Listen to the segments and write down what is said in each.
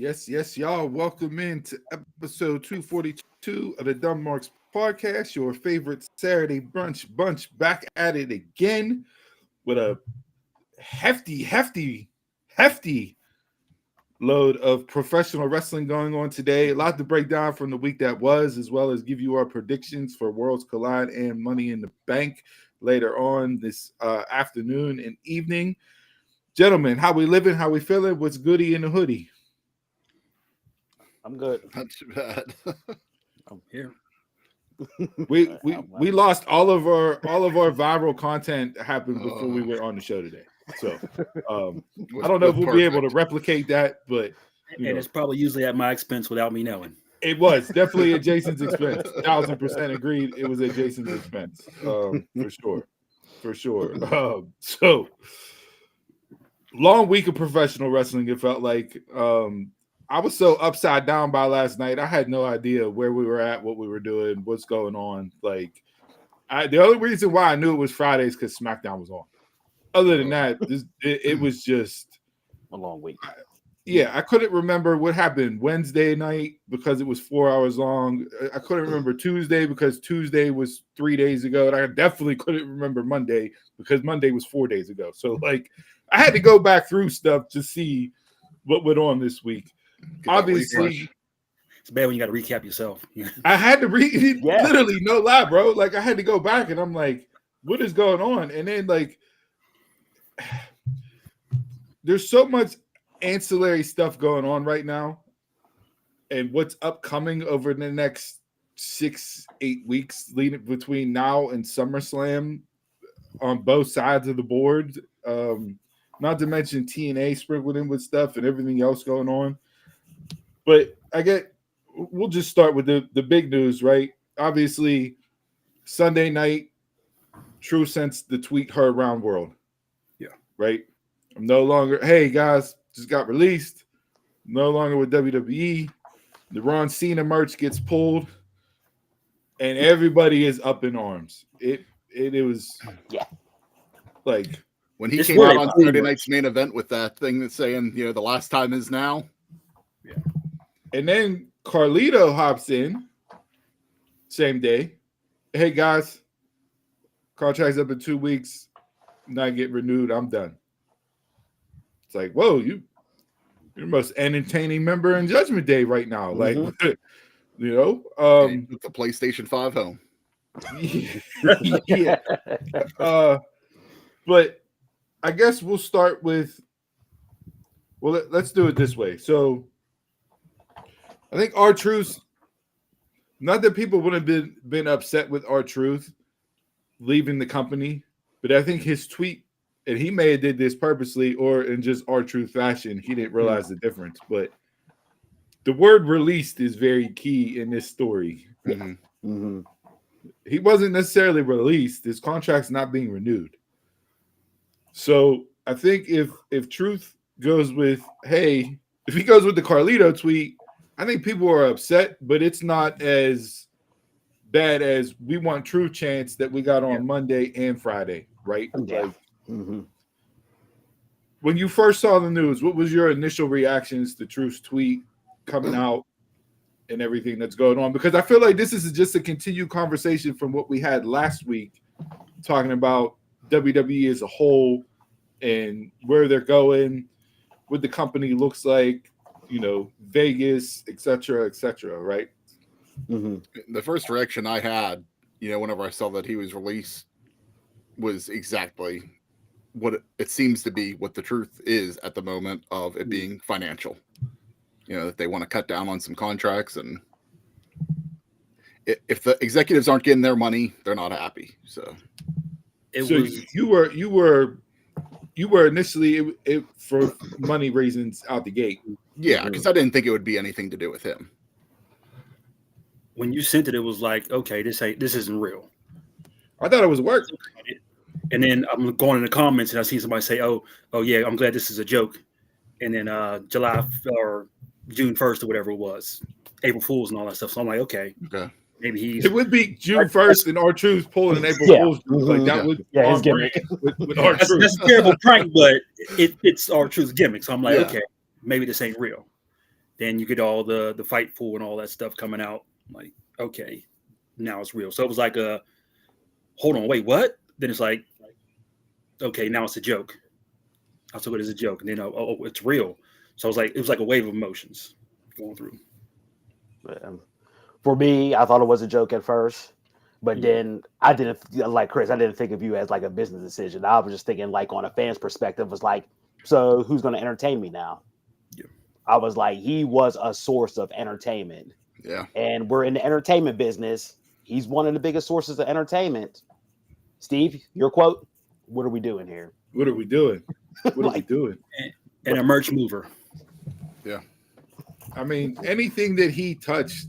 Yes, y'all. Welcome in to episode 242 of the Dumb Marks podcast, your favorite Saturday brunch bunch, back at it again with a hefty load of professional wrestling going on today. A lot to break down from the week that was, as well as give you our predictions for Worlds Collide and Money in the Bank later on this afternoon and evening. Gentlemen, how we living? How we feeling? What's goody in the hoodie? I'm good. Not too bad. I'm here. We lost all of our viral content happened before we went on the show today. So I don't know if we'll be able to replicate that, but it's probably usually at my expense without me knowing. It was definitely at Jason's expense. 1000% agreed. It was at Jason's expense, for sure. So long week of professional wrestling. It felt like. I was so upside down by last night. I had no idea where we were at, what we were doing, what's going on. Like, the only reason why I knew it was Fridays because SmackDown was on. Other than that, it was just a long week. I couldn't remember what happened Wednesday night because it was 4 hours long. I couldn't remember Tuesday because Tuesday was 3 days ago. And I definitely couldn't remember Monday because Monday was 4 days ago. So, like, I had to go back through stuff to see what went on this week. Obviously, it's bad when you got to recap yourself. I had to read literally, no lie, bro. Like, I had to go back and I'm like, what is going on? And then, like, there's so much ancillary stuff going on right now, and what's upcoming over the next 6-8 weeks leading between now and SummerSlam on both sides of the board. Not to mention TNA sprinkled in with stuff and everything else going on. But we'll just start with the big news, right? Obviously, Sunday night, True sends the tweet her around world. Yeah. Right? I'm no longer, hey guys, just got released. No longer with WWE. The Ron Cena merch gets pulled. And everybody is up in arms. It was like when he came out on Saturday night's main event with that thing that's saying, the last time is now. Yeah. And then Carlito hops in same day. Hey guys, contract's up in 2 weeks. Not get renewed. I'm done. It's like, whoa, you're the most entertaining member in Judgment Day right now. Like, the PlayStation 5 home. Yeah. But I guess we'll start with. Well, let's do it this way. So, I think R-Truth, not that people would have been upset with R-Truth leaving the company, but I think his tweet, and he may have did this purposely or in just R-Truth fashion, he didn't realize the difference. But the word released is very key in this story. Mm-hmm. Mm-hmm. He wasn't necessarily released. His contract's not being renewed. So I think if Truth goes with, hey, if he goes with the Carlito tweet, I think people are upset, but it's not as bad as we want Truth chants that we got on Monday and Friday, right? Yeah. Like, when you first saw the news, what was your initial reactions to Truth's tweet coming out and everything that's going on? Because I feel like this is just a continued conversation from what we had last week, talking about WWE as a whole and where they're going, what the company looks like, Vegas, et cetera, right? Mm-hmm. The first reaction I had, whenever I saw that he was released, was exactly what it seems to be what the truth is at the moment of it being financial. That they want to cut down on some contracts, and if the executives aren't getting their money, they're not happy. So you were initially for money reasons out the gate. Yeah, because I didn't think it would be anything to do with him. When you sent it, it was like, okay, this isn't real. I thought it was work. And then I'm going in the comments and I see somebody say, oh yeah, I'm glad this is a joke. And then July or June 1st or whatever it was, April Fools and all that stuff. So I'm like, okay. Maybe it would be June 1st and R-Truth pulling an April Fool's. Like that would his gimmick. With R-Truth. That's a terrible prank, but it's R-Truth's gimmick. So I'm like, okay, maybe this ain't real. Then you get all the Fightful and all that stuff coming out. Like, okay, now it's real. So it was like a, hold on, wait, what? Then it's like, okay, now it's a joke. I took it as a joke, and then oh, it's real. So it was like a wave of emotions going through. For me, I thought it was a joke at first, but then I didn't, like Chris, I didn't think of you as like a business decision. I was just thinking like on a fan's perspective, was like, so who's going to entertain me now? Yeah. I was like, he was a source of entertainment. Yeah. And we're in the entertainment business. He's one of the biggest sources of entertainment. Steve, your quote, what are we doing here? What are we doing? What are we doing? And a merch mover. Yeah. I mean, anything that he touched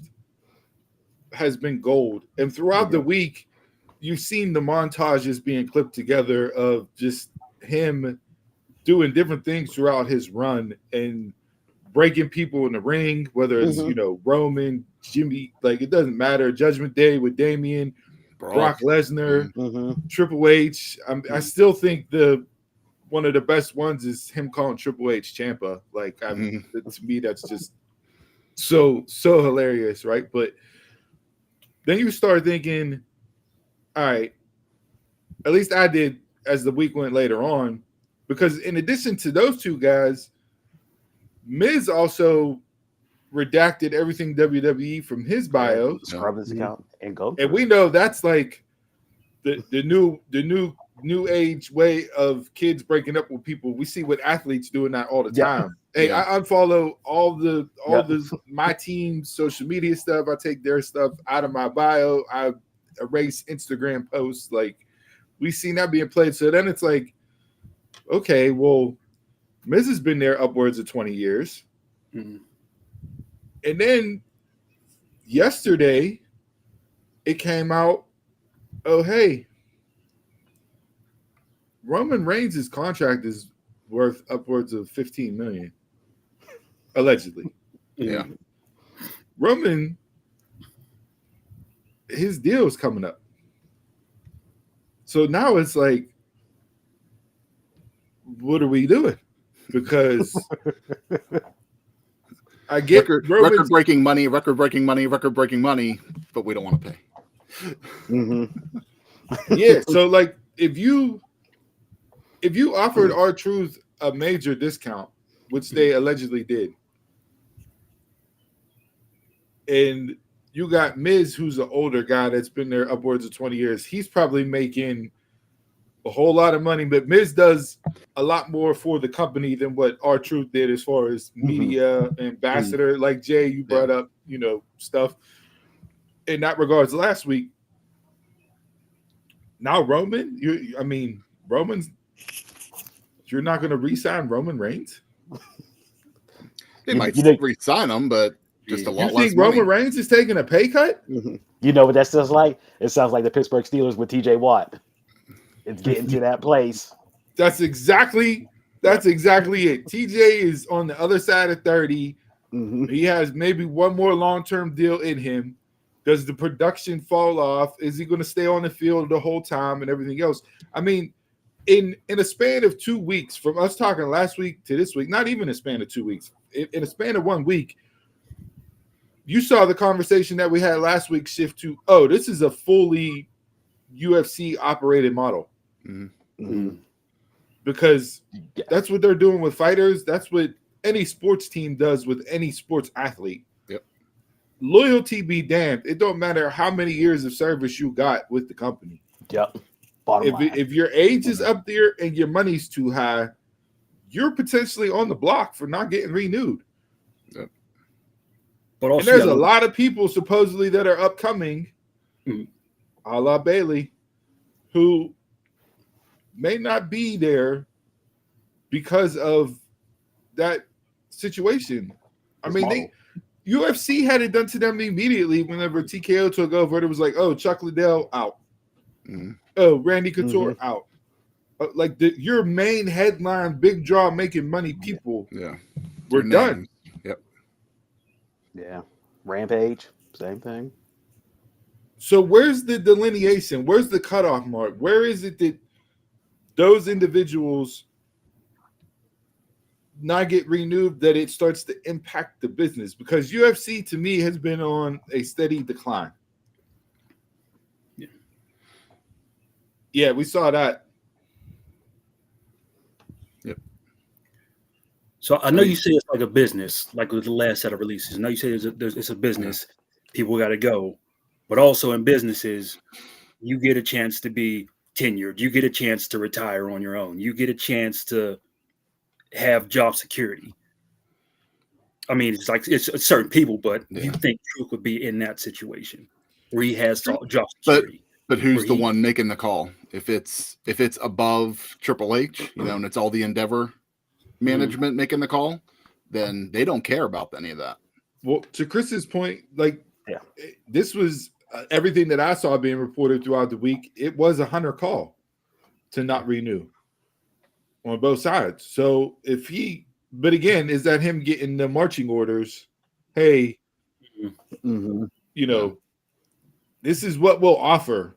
has been gold. And throughout the week, you've seen the montages being clipped together of just him doing different things throughout his run and breaking people in the ring, whether it's, Roman, Jimmy, like it doesn't matter. Judgment Day with Damian, Brock Lesnar, Triple H. I still think one of the best ones is him calling Triple H Ciampa. Like, to me, that's just so hilarious, right? But then you start thinking, all right, at least I did as the week went later on, because in addition to those two guys, Miz also redacted everything WWE from his bio. Scrub his account and go. And we know that's like the new age way of kids breaking up with people. We see what athletes doing that all the time. Hey, I unfollow all the my team's social media stuff. I take their stuff out of my bio. I erase Instagram posts. Like, we seen that being played. So then it's like, okay, well, Miz has been there upwards of 20 years. And then yesterday it came out, oh, hey, Roman Reigns' contract is worth upwards of $15 million, allegedly. Yeah. Roman, his deal is coming up. So now it's like, what are we doing? Because I get record-breaking money, but we don't want to pay. Yeah, so like if you offered R-Truth a major discount, which they allegedly did, and you got Miz, who's an older guy that's been there upwards of 20 years, he's probably making a whole lot of money, but Miz does a lot more for the company than what R-Truth did as far as media ambassador. Like Jay, you brought up, stuff in that regards last week. Now Roman, Roman's, you're not going to re-sign Roman Reigns? They might re-sign him, but just a lot less money. You think Roman Reigns is taking a pay cut? You know what that sounds like? It sounds like the Pittsburgh Steelers with TJ Watt. It's getting to that place. That's exactly it. TJ is on the other side of 30. He has maybe one more long-term deal in him. Does the production fall off? Is he going to stay on the field the whole time and everything else? I mean, in a span of 2 weeks, from us talking last week to this week, not even a span of 2 weeks, in a span of 1 week, you saw the conversation that we had last week shift to, oh, this is a fully UFC operated model. Because that's what they're doing with fighters. That's what any sports team does with any sports athlete. Yep. Loyalty be damned. It don't matter how many years of service you got with the company. Yep. If your age is up there and your money's too high, you're potentially on the block for not getting renewed. Yep. But also, and there's a lot of people supposedly that are upcoming, a la Bailey, who may not be there because of that situation. UFC had it done to them immediately whenever TKO took over. It was like, oh, Chuck Liddell out. Oh, Randy Couture out. Your main headline, big draw, making money people. Yeah, we're done. Yep. Yeah. Rampage, same thing. So where's the delineation? Where's the cutoff mark? Where is it that those individuals not get renewed, that it starts to impact the business? Because UFC to me has been on a steady decline. Yeah, we saw that. Yep. So I know you say it's like a business, like with the last set of releases. I know you say it's a business. People got to go, but also in businesses, you get a chance to be tenured. You get a chance to retire on your own. You get a chance to have job security. I mean, it's like it's certain people, but you think Truth would be in that situation where he has job security. But who's the one making the call? If it's above Triple H, and it's all the Endeavor management making the call, then they don't care about any of that. Well, to Chris's point, this was everything that I saw being reported throughout the week. It was a Hunter call to not renew on both sides. So but again, is that him getting the marching orders? Hey, this is what we'll offer.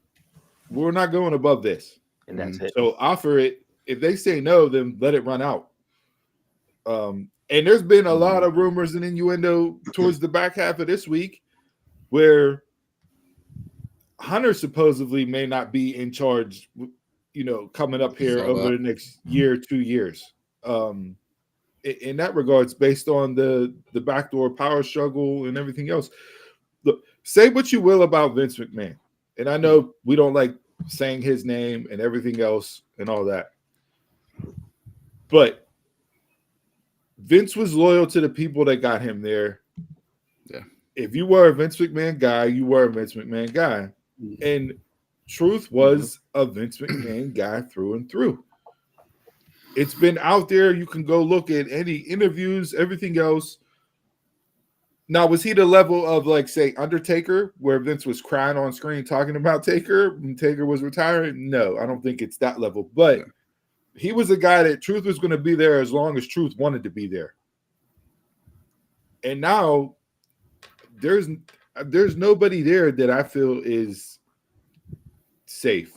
We're not going above this. And that's it. So offer it. If they say no, then let it run out. And there's been a lot of rumors and innuendo towards the back half of this week where Hunter supposedly may not be in charge, coming up here over the next year, 2 years. In that regards, based on the backdoor power struggle and everything else. Look, say what you will about Vince McMahon. And I know we don't like saying his name and everything else and all that. But Vince was loyal to the people that got him there. Yeah. If you were a Vince McMahon guy, you were a Vince McMahon guy. And Truth was a Vince McMahon guy through and through. It's been out there. You can go look at any interviews, everything else. Now, was he the level of, like, say, Undertaker, where Vince was crying on screen talking about Taker and Taker was retiring? No, I don't think it's that level. But he was a guy that Truth was going to be there as long as Truth wanted to be there. And now there's nobody there that I feel is safe.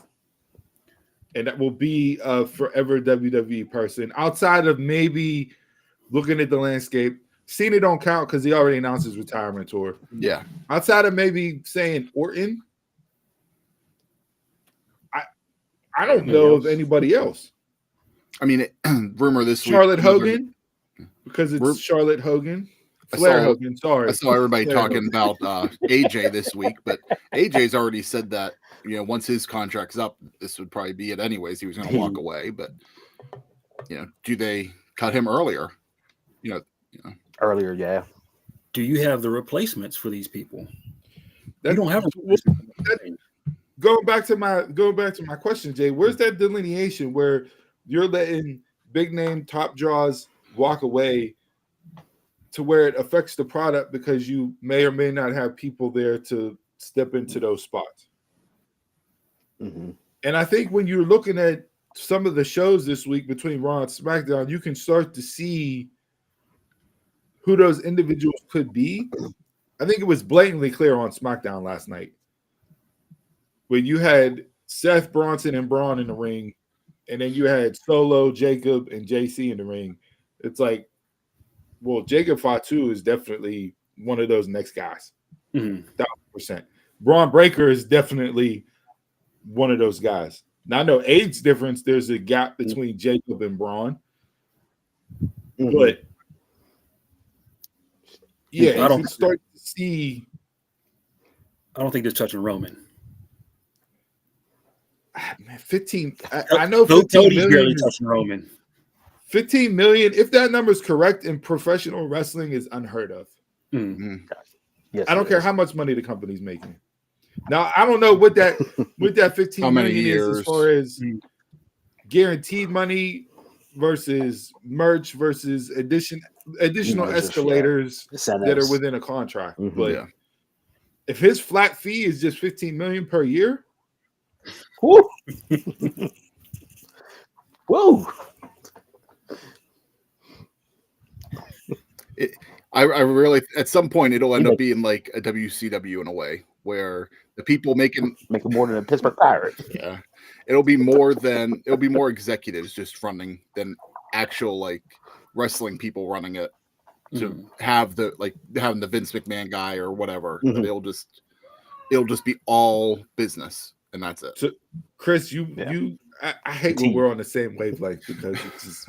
And that will be a forever WWE person outside of maybe looking at the landscape. Cena don't count because he already announced his retirement tour. Yeah. Outside of maybe saying Orton, I don't know of anybody else. I mean, rumor this Charlotte week. Hogan, because it's Charlotte Hogan. Flair Hogan, sorry. I saw everybody Flair talking Hogan. about AJ this week, but AJ's already said that, once his contract's up, this would probably be it anyways. He was going to walk away, but, do they cut him earlier? Earlier, yeah. Do you have the replacements for these people? You don't have Going back to my question, Jay, where's that delineation where you're letting big name top draws walk away to where it affects the product because you may or may not have people there to step into those spots? And I think when you're looking at some of the shows this week between Raw and SmackDown, you can start to see who those individuals could be. I think it was blatantly clear on SmackDown last night when you had Seth, Bronson, and Braun in the ring, and then you had Solo, Jacob, and JC in the ring. It's like, well, Jacob Fatu is definitely one of those next guys. 1,000%. Braun Breaker is definitely one of those guys. Now, I know age difference. There's a gap between Jacob and Braun. But, yeah, I don't you start to see. I don't think they're touching Roman. Man, 15. I know 15 Cody's million barely is, touching Roman. 15 million. If that number is correct in professional wrestling, is unheard of. Yes, I don't care how much money the company's making. Now, I don't know what that 15 How many million is years? as far as guaranteed money versus merch versus additional Mergers, escalators that are Incentives. within a contract. But Yeah. if his flat fee is just 15 million per year, Woo! Woo! I really, at some point, it'll end up being like a WCW in a way where the people making more than a Pittsburgh Pirates. Yeah, it'll be more executives just running than actual like wrestling people running it to have having the Vince McMahon guy or whatever. Mhm. But it'll just be all business, and that's it. So, Chris, I hate when we're on the same wavelength because it's just.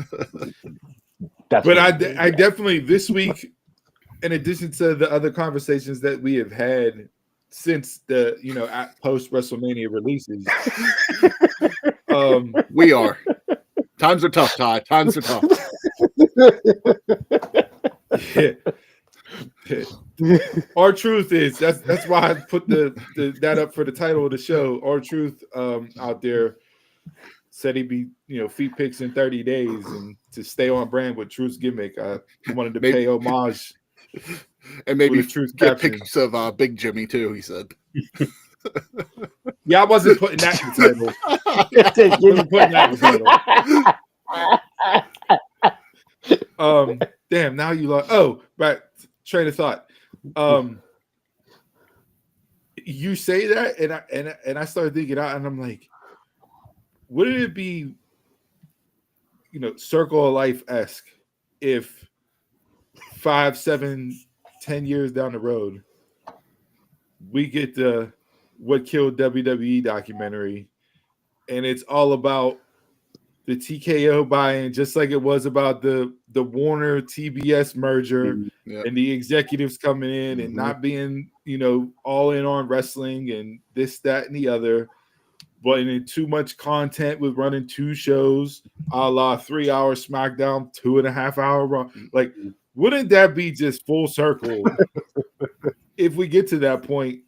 But I definitely this week, in addition to the other conversations that we have had since the at post WrestleMania releases, we are. Times are tough, Ty. Times are tough. Yeah. Our truth is that's why I put that up for the title of the show. Our truth out there said he'd be feet pics in 30 days, and to stay on brand with Truth's gimmick, I wanted to pay homage. And maybe Truth get caption. pictures of Big Jimmy too, he said. Yeah, I wasn't putting that in the title. Wasn't putting that in the title. Damn, now you lost. Oh, right. Train of thought. You say that, and I started thinking out, and I'm like, wouldn't it be, Circle of Life-esque if 5, 7, 10 years down the road, we get the What Killed WWE documentary, and it's all about the TKO buy-in, just like it was about the Warner TBS merger and the executives coming in and not being, all in on wrestling and this, that, and the other, but in too much content with running 2 shows, a la 3-hour SmackDown, 2.5-hour Raw. Like, wouldn't that be just full circle if we get to that point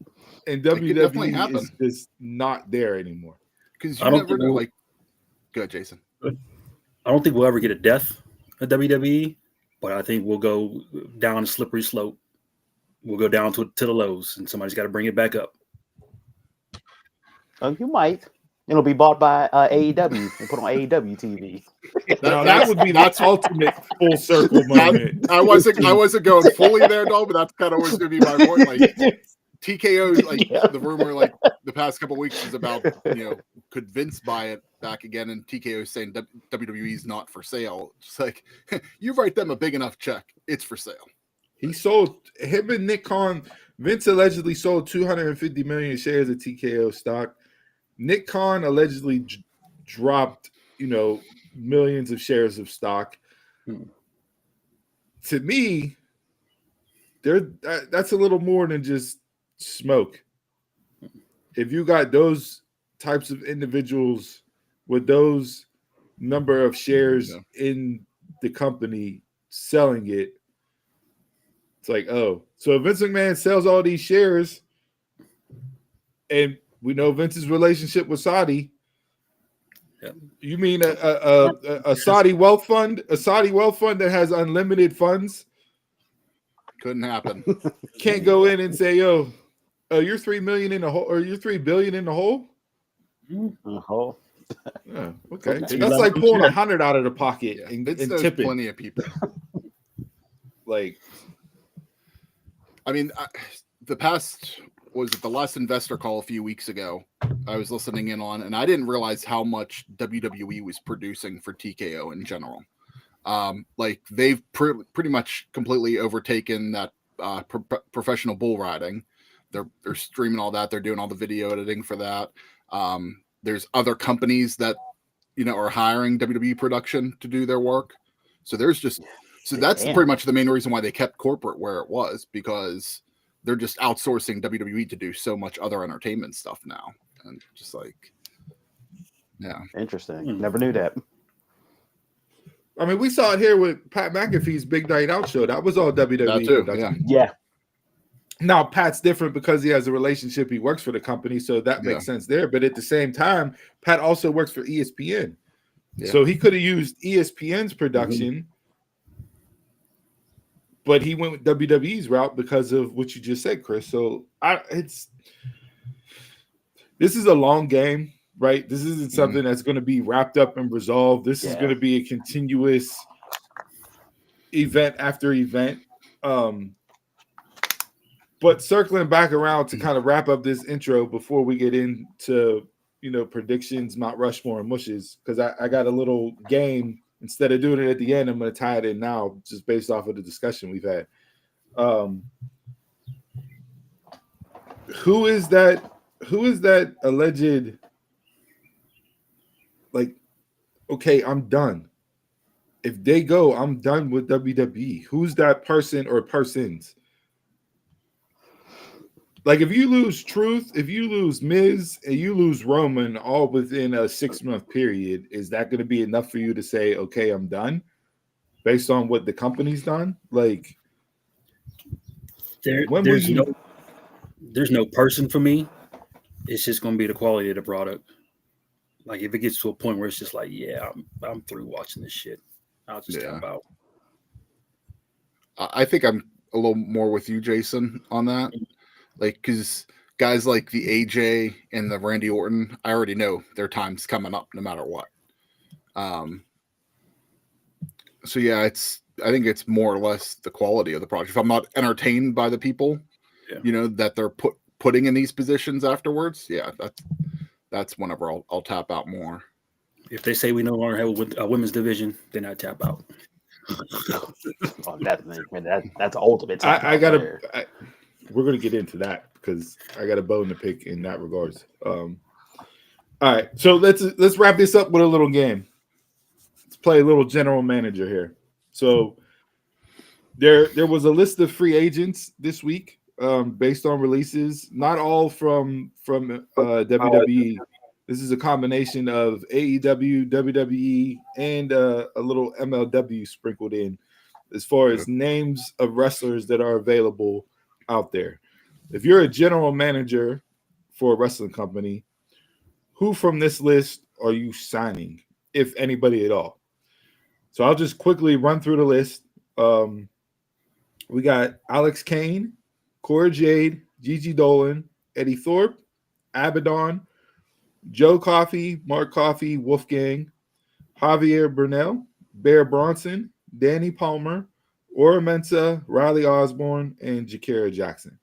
and WWE is just not there anymore? Because you never know, go ahead, Jason. I don't think we'll ever get a death at WWE, but I think we'll go down a slippery slope. We'll go down to the lows, and somebody's got to bring it back up. You might. It'll be bought by AEW and put on AEW TV. That would be the ultimate full circle moment. I wasn't going fully there, though, but that's kind of what's going to be my point. Like TKO, the rumor, the past couple of weeks is about, could Vince buy it back again? And TKO is saying WWE's not for sale. Just like, you write them a big enough check, it's for sale. He sold him and Nick Khan. Vince allegedly sold 250 million shares of TKO stock. Nick Khan allegedly dropped, millions of shares of stock. To me, that's a little more than just smoke. If you got those types of individuals with those number of shares in the company selling it, it's like, oh, so if Vince McMahon sells all these shares, and we know Vince's relationship with Saudi. Yeah. You mean a Saudi wealth fund? A Saudi wealth fund that has unlimited funds? Couldn't happen. Can't go in and say, "Yo, you're 3 million in the hole, or you're 3 billion in the hole." Hole. Yeah, okay, that's like pulling 100 out of the pocket and tipping. Plenty of people. I mean, the last investor call a few weeks ago I was listening in on, and I didn't realize how much WWE was producing for TKO in general. They've pretty much completely overtaken that professional bull riding. They're streaming all that. They're doing all the video editing for that. There's other companies that are hiring WWE production to do their work. So that's pretty much the main reason why they kept corporate where it was, because they're just outsourcing WWE to do so much other entertainment stuff now. And just Interesting. Never knew that. I mean, we saw it here with Pat McAfee's Big Night Out show. That was all WWE. That too, yeah. Now, Pat's different because he has a relationship. He works for the company, so that makes sense there. But at the same time, Pat also works for ESPN. Yeah. So he could have used ESPN's production, but he went with WWE's route because of what you just said, Chris. So this is a long game, right? This isn't something that's going to be wrapped up and resolved. This is going to be a continuous event after event. But circling back around to kind of wrap up this intro before we get into, predictions, Mount Rushmore and mushes, because I got a little game Instead of doing it at the end, I'm going to tie it in now, just based off of the discussion we've had. Who is that? Who is that alleged? Like, okay, I'm done. If they go, I'm done with WWE. Who's that person or persons? Like, if you lose Truth, if you lose Miz, and you lose Roman all within a 6-month period, is that going to be enough for you to say, okay, I'm done? Based on what the company's done? Like, there's no person for me. It's just going to be the quality of the product. Like, if it gets to a point where it's just like, yeah, I'm through watching this shit, I'll just tap out. I think I'm a little more with you, Jason, on that. Like, because guys like the AJ and the Randy Orton, I already know their time's coming up no matter what. So yeah, I think it's more or less the quality of the product. If I'm not entertained by the people, that they're putting in these positions afterwards, that's whenever I'll tap out more. If they say we no longer have a women's division, then I tap out. Definitely, man, that's ultimate. We're gonna get into that because I got a bone to pick in that regards. All right, so let's wrap this up with a little game. Let's play a little general manager here. So there was a list of free agents this week, based on releases. Not all from WWE. This is a combination of AEW, WWE, and a little MLW sprinkled in, as far as names of wrestlers that are available out there. If you're a general manager for a wrestling company, who from this list are you signing, if anybody at all? So I'll just quickly run through the list. We got Alex Kane, Cora Jade, Gigi Dolan, Eddie Thorpe, Abaddon, Joe Coffey, Mark Coffey, Wolfgang, Javier Burnell, Bear Bronson, Danny Palmer, Ora Mensa, Riley Osborne, and Jakara Jackson.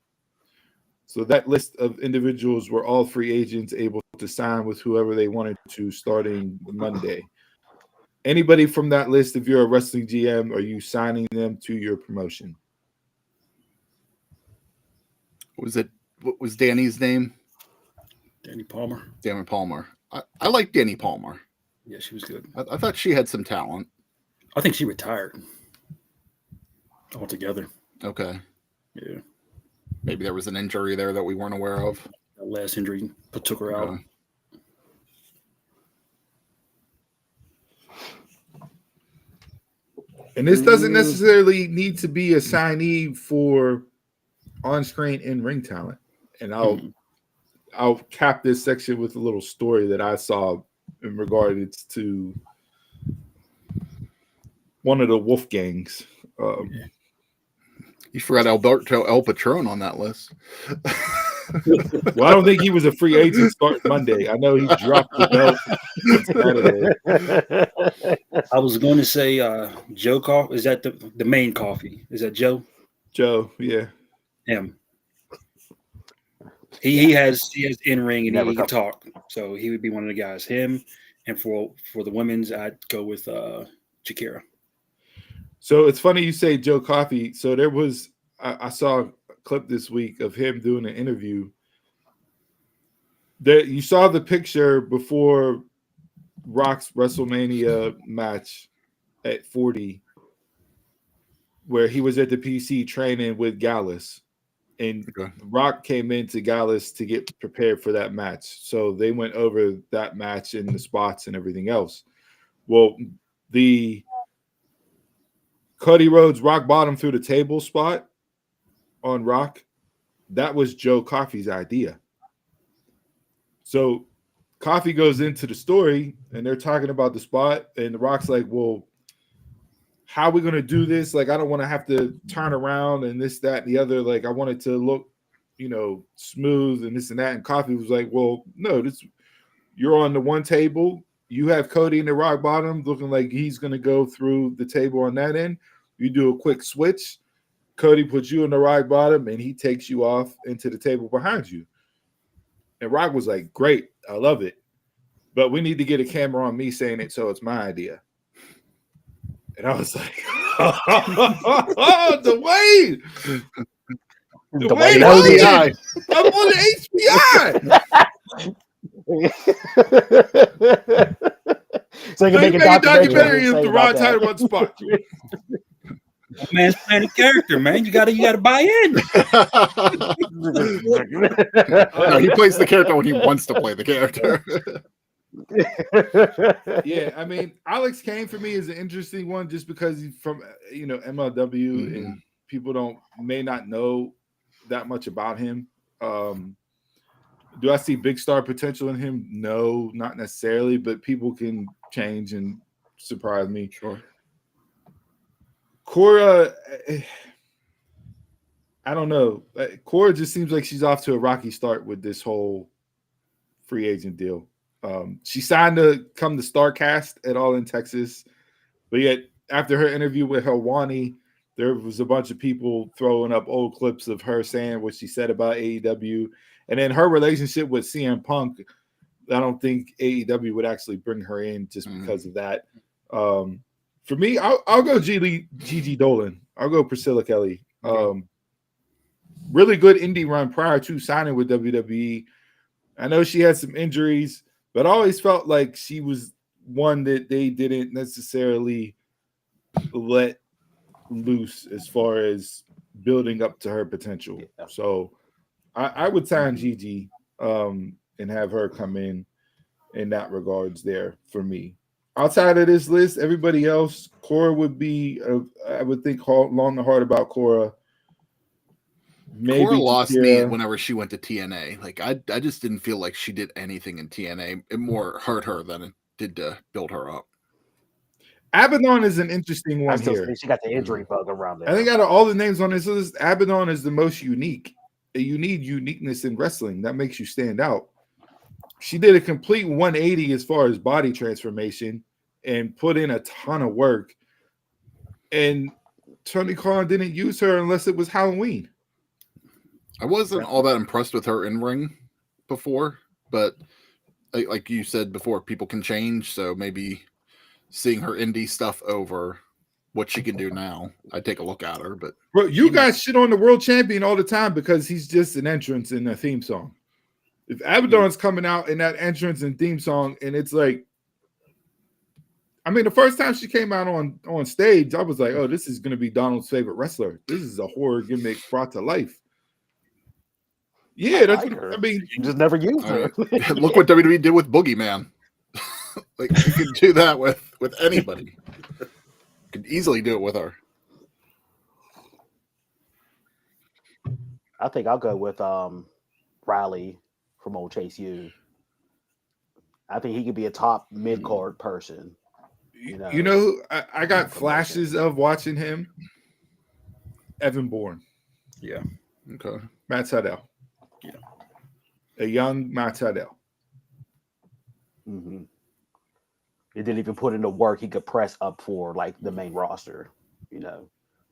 So that list of individuals were all free agents able to sign with whoever they wanted to starting Monday. Anybody from that list, if you're a wrestling GM, are you signing them to your promotion? What was Danny's name? Danny Palmer. Danny Palmer. I like Danny Palmer. Yeah, she was good. I thought she had some talent. I think she retired altogether. Okay. Yeah. Maybe there was an injury there that we weren't aware of. That last injury took her out. And this doesn't necessarily need to be a signee for on-screen in-ring talent. And I'll cap this section with a little story that I saw in regards to one of the Wolfgangs. You forgot Alberto El Patron on that list. Well, I don't think he was a free agent starting Monday. I know he dropped the belt Saturday. I was going to say Joe Coffey. Is that the main Coffee? Is that Joe? Joe, yeah. Him. He has in-ring and he can talk. So he would be one of the guys. Him. And for the women's, I'd go with Jakara. So it's funny you say Joe Coffey. So there was I saw a clip this week of him doing an interview. That you saw the picture before Rock's WrestleMania match at 40, where he was at the PC training with Gallus, and Rock came into Gallus to get prepared for that match. So they went over that match and the spots and everything else. Well, the Cody Rhodes rock bottom through the table spot on Rock, that was Joe Coffey's idea. So Coffey goes into the story and they're talking about the spot, and the Rock's like, well, how are we going to do this? Like, I don't want to have to turn around and this, that, and the other. Like, I want it to look, smooth and this and that. And Coffey was like, well, no, you're on the one table. You have Cody in the rock bottom looking like he's going to go through the table on that end. You do a quick switch. Cody puts you in the rock bottom and he takes you off into the table behind you. And Rock was like, great, I love it. But we need to get a camera on me saying it, so it's my idea. And I was like, oh, Dwayne! Dwayne HBI. I'm on the HBI! So you can make a a documentary documentary of the Rod Title One spot. That man's playing a character, man. You gotta buy in. No, he plays the character when he wants to play the character. Yeah, I mean, Alex Kane for me is an interesting one just because he's from MLW and people may not know that much about him. Do I see big star potential in him? No, not necessarily, but people can change and surprise me. Sure. Cora, I don't know. Cora just seems like she's off to a rocky start with this whole free agent deal. She signed to come to StarCast at All in Texas, but yet after her interview with Helwani, there was a bunch of people throwing up old clips of her saying what she said about AEW, and then her relationship with CM Punk. I don't think AEW would actually bring her in just because of that. For me, I'll go Gigi Dolan. I'll go Priscilla Kelly. Really good indie run prior to signing with WWE. I know she had some injuries, but I always felt like she was one that they didn't necessarily let loose as far as building up to her potential. Yeah. So I would sign Gigi and have her come in that regards there for me. Outside of this list, everybody else, Cora would be, I would think long and hard about Cora. Maybe Cora lost me whenever she went to TNA. Like I just didn't feel like she did anything in TNA. It more hurt her than it did to build her up. Abaddon is an interesting one here. She got the injury bug around there. I think out of all the names on this list, Abaddon is the most unique. You need uniqueness in wrestling. That makes you stand out. She did a complete 180 as far as body transformation and put in a ton of work. And Tony Khan didn't use her unless it was Halloween. I wasn't all that impressed with her in ring before, but like you said before, people can change. So maybe seeing her indie stuff over what she can do now, I'd take a look at her. But bro, you guys shit on the world champion all the time because he's just an entrance in a theme song. If Abaddon's coming out in that entrance and theme song, and it's like, I mean, the first time she came out on stage, I was like, oh, this is going to be Donald's favorite wrestler. This is a horror gimmick brought to life. Yeah, that's what I mean. You just never used her. Look what WWE did with Boogeyman. Like you could do that with anybody. You could easily do it with her. I think I'll go with Riley from Old Chase U. I think he could be a top mid-card person. You know, I got flashes of watching him. Evan Bourne. Yeah. Okay. Matt Sydal. Yeah. A young Matt Sydal. Mm-hmm. He didn't even put in the work he could press up for like the main roster.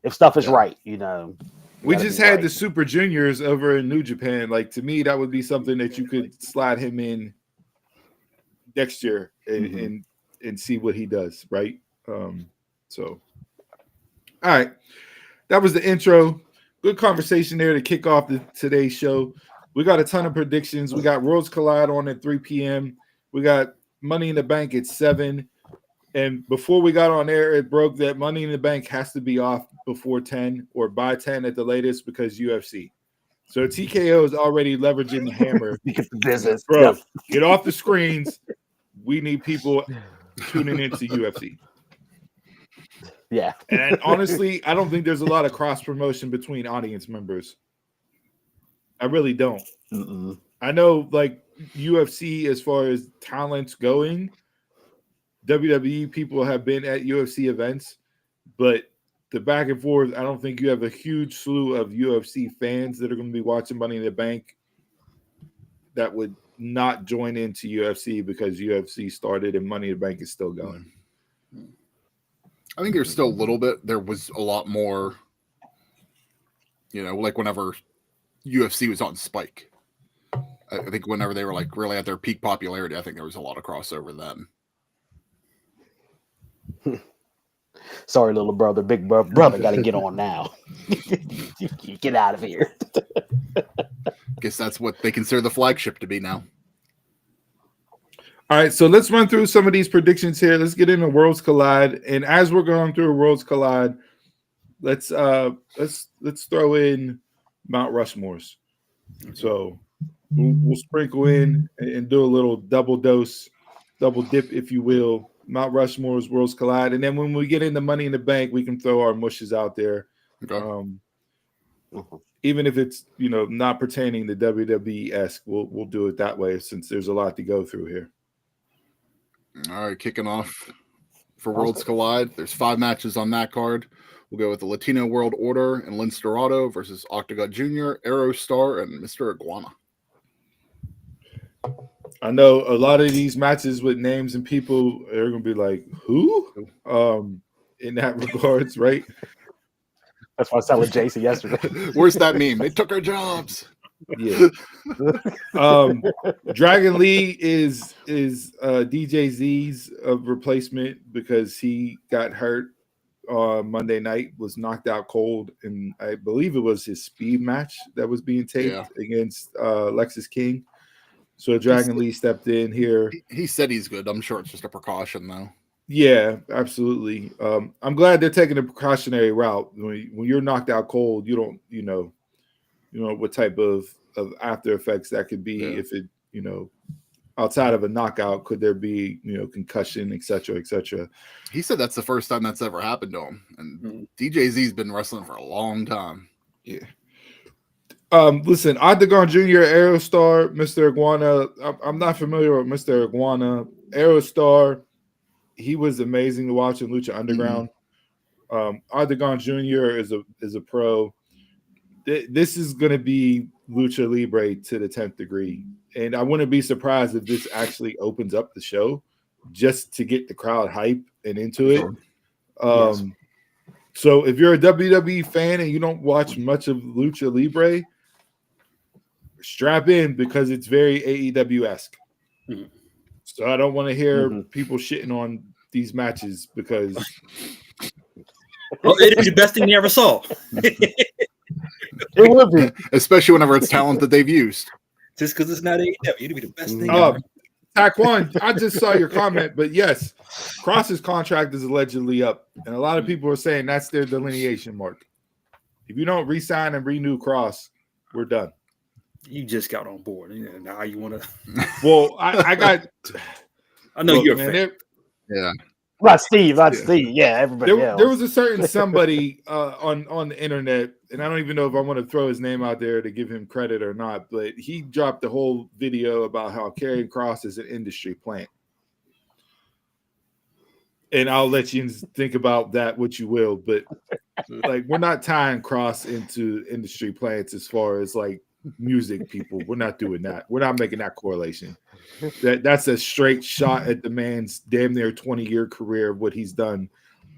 If stuff is right, We just had the Super Juniors over in New Japan. Like, to me, that would be something that you could slide him in next year and see what he does, right? So, all right. That was the intro. Good conversation there to kick off today's show. We got a ton of predictions. We got Worlds Collide on at 3 p.m. We got Money in the Bank at 7. And before we got on air, it broke that Money in the Bank has to be off before 10 or by 10 at the latest because UFC. So TKO is already leveraging the hammer. Get the business. Bro, get off the screens. We need people tuning into UFC. Yeah. And honestly, I don't think there's a lot of cross promotion between audience members. I really don't. Mm-mm. I know, like, UFC, as far as talents going, WWE people have been at UFC events, but the back and forth, I don't think you have a huge slew of UFC fans that are going to be watching Money in the Bank that would not join into UFC because UFC started and Money in the Bank is still going. I think there's still a little bit. There was a lot more, like whenever UFC was on Spike. I think whenever they were like really at their peak popularity, I think there was a lot of crossover then. Sorry, little brother, big brother, got to get on now. Get out of here. Guess that's what they consider the flagship to be now. All right, so let's run through some of these predictions here. Let's get into Worlds Collide, and as we're going through Worlds Collide, let's throw in Mount Rushmores. So we'll sprinkle in and do a little double dip, if you will. Mount Rushmore's Worlds Collide, and then when we get into Money in the Bank, we can throw our mushes out there. Okay. Even if it's not pertaining to WWE-esque, we'll do it that way since there's a lot to go through here. All right, kicking off for Worlds Collide. There's 5 matches on that card. We'll go with the Latino World Order and Lince Dorado versus Octagon Jr., Aerostar, and Mr. Iguana. I know a lot of these matches with names and people are going to be like, who? In that regards, right? That's what I was telling Jason yesterday. Where's that meme? They took our jobs. Yeah. Dragon Lee is DJ Z's replacement because he got hurt Monday night, was knocked out cold, and I believe it was his speed match that was being taped against Lexus King. So Dragon Lee stepped in here. He said he's good. I'm sure it's just a precaution, though. Yeah, absolutely. I'm glad they're taking a precautionary route. When you're knocked out cold, you don't, what type of after effects that could be if it, outside of a knockout, could there be, concussion, et cetera, et cetera. He said that's the first time that's ever happened to him. And DJZ's been wrestling for a long time. Yeah. Listen, Octagon Jr., Aerostar, Mr. Iguana. I'm not familiar with Mr. Iguana. Aerostar, he was amazing to watch in Lucha Underground. Octagon Jr. is a pro. This is going to be Lucha Libre to the 10th degree. And I wouldn't be surprised if this actually opens up the show just to get the crowd hype and into it. So if you're a WWE fan and you don't watch much of Lucha Libre, strap in because it's very AEW-esque. So I don't want to hear people shitting on these matches because it'd be the best thing you ever saw. It would be, especially whenever it's talent that they've used. Just because it's not AEW, it'd be the best thing ever. Taquan, I just saw your comment, but yes, Cross's contract is allegedly up, and a lot of people are saying that's their delineation mark. If you don't re-sign and renew Cross, we're done. You just got on board. Now you want to. Well, I got. I know you're a fan. Yeah. Not Steve. Yeah, everybody else. There was a certain somebody on the internet, and I don't even know if I want to throw his name out there to give him credit or not, but he dropped a whole video about how Karrion Kross is an industry plant. And I'll let you think about that what you will, but like we're not tying Kross into industry plants as far as like music people. We're not doing that. We're not making that correlation. That's a straight shot at the man's damn near 20-year career of what he's done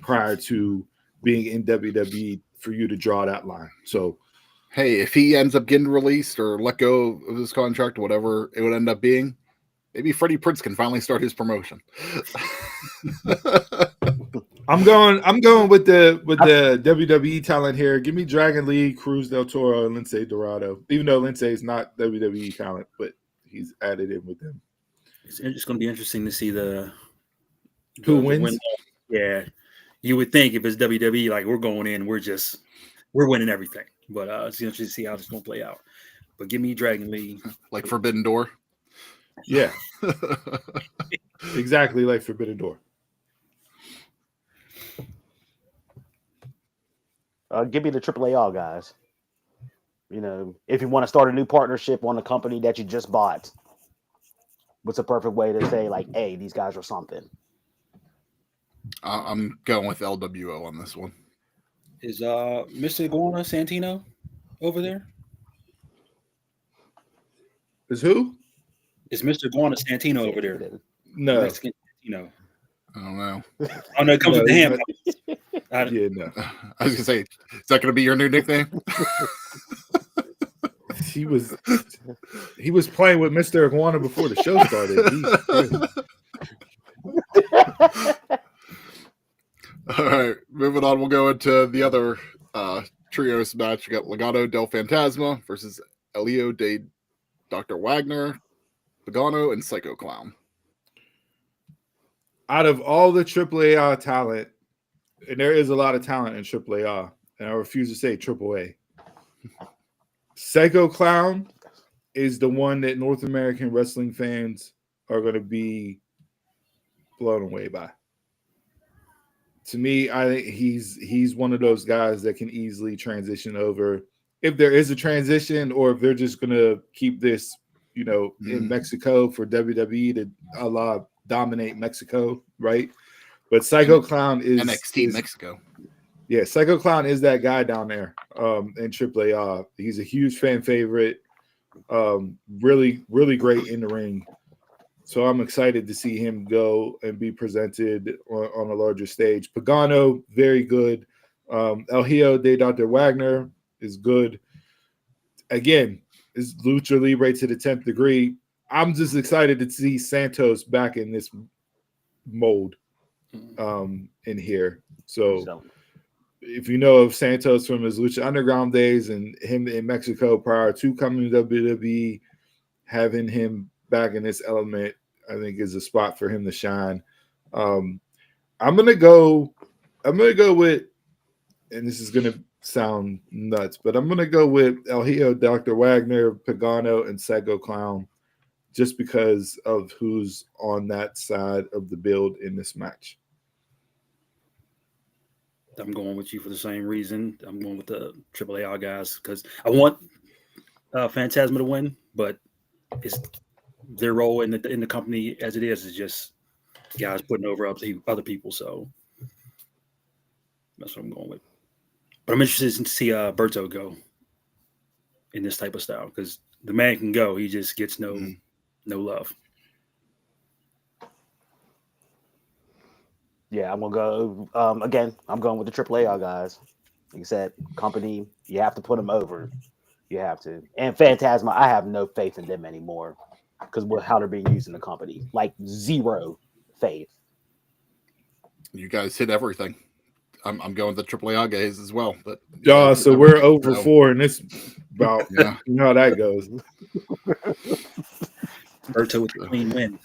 prior to being in WWE for you to draw that line. So, hey, if he ends up getting released or let go of his contract, whatever it would end up being, maybe Freddie Prinze can finally start his promotion. I'm going with the WWE talent here. Give me Dragon Lee, Cruz del Toro, and Lince Dorado. Even though Lince is not WWE talent, but he's added in with them. It's going to be interesting to see who wins. Yeah, you would think if it's WWE, like we're going in, we're winning everything. But it's interesting to see how this is going to play out. But give me Dragon Lee, like Forbidden Door. Yeah, exactly like Forbidden Door. Give me the AAA All guys. If you want to start a new partnership on a company that you just bought, what's a perfect way to say like, hey, these guys are something? I'm going with LWO on this one. Is Mr. Iguana Santino over there? Is who? Is Mr. Iguana Santino over there? No. Mexican Santino. I don't know. Oh no, it comes with the ham. Yeah, no. I was gonna say, is that gonna be your new nickname? He was playing with Mr. Iguana before the show started. All right, moving on. We'll go into the other trios match. We got Legado del Fantasma versus Elio de Dr. Wagner, Pagano, and Psycho Clown. Out of all the AAA talent, and there is a lot of talent in AAA, and I refuse to say AAA. Psycho Clown is the one that North American wrestling fans are going to be blown away by. To me, I think he's one of those guys that can easily transition over if there is a transition, or if they're just going to keep this, in Mexico for WWE to dominate Mexico, right? But Psycho Clown is NXT Mexico. Yeah, Psycho Clown is that guy down there in AAA. He's a huge fan favorite. Really, really great in the ring. So I'm excited to see him go and be presented on a larger stage. Pagano, very good. El Hijo de Dr. Wagner is good. Again, is Lucha Libre to the 10th degree. I'm just excited to see Santos back in this mold in here. So if you know of Santos from his Lucha Underground days and him in Mexico prior to coming to WWE, having him back in this element, I think is a spot for him to shine. I'm gonna go with, and this is gonna sound nuts, but I'm gonna go with El Hijo, Dr. Wagner, Pagano, and Psycho Clown, just because of who's on that side of the build in this match. I'm going with you for the same reason. I'm going with the AAA guys because I want Phantasma to win, but it's their role in the company as it is just guys putting over other people. So that's what I'm going with. But I'm interested to see Berto go in this type of style because the man can go. He just gets no love. Yeah, I'm gonna go again. I'm going with the AAA guys. Like you said, company. You have to put them over. You have to. And Phantasma, I have no faith in them anymore because how they're being used in the company, like zero faith. You guys hit everything. I'm going with the AAA guys as well. But so we're over 4, and it's about you know how that goes. Berto with the clean win.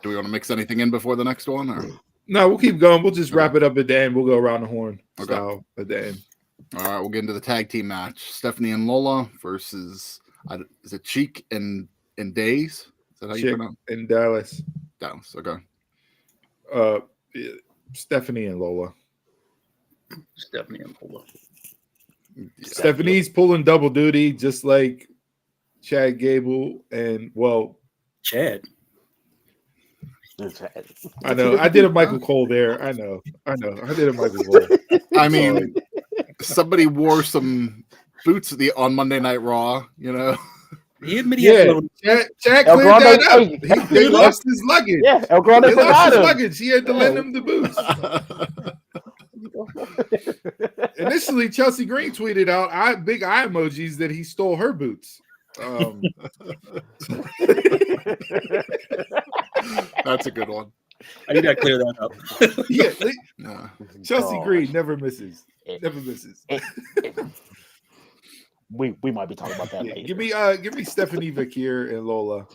Do we want to mix anything in before the next one? Or? No, we'll keep going. We'll just wrap it up at the end. We'll go around the horn style at the end. All right, we'll get into the tag team match. Stephanie and Lola versus is it Cheek and Days? Is that how you pronounce it? In Dallas. Dallas, okay. Stephanie and Lola. Stephanie and Lola. Yeah. Stephanie's pulling double duty, just like Chad Gable and Chad. I know. I did a Michael Cole there. I know. I did a Michael Cole. I mean, somebody wore some boots on Monday Night Raw, He admitted Chad cleared that up. They lost his luggage. Yeah, El Grande they lost his him. luggage. He had to lend him the boots. Initially, Chelsea Green tweeted out big eye emojis that he stole her boots. That's a good one. I need to clear that up. Chelsea Green never misses. Never misses. We might be talking about that later. Give me Stephanie Vakir and Lola.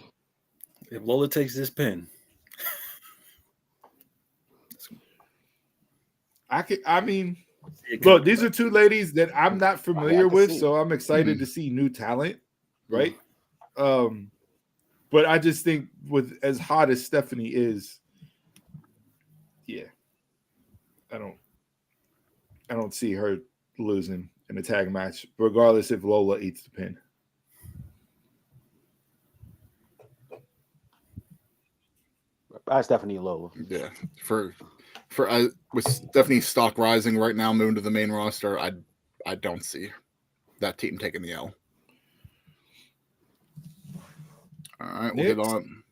If Lola takes this pin, look, these are two ladies that I'm not familiar with, so I'm excited to see new talent, right? But I just think with as hot as Stephanie is, I don't see her losing in a tag match, regardless if Lola eats the pin. Stephanie and Lola. Yeah, with Stephanie's stock rising right now, moving to the main roster, I don't see that team taking the L. All right, we'll get on.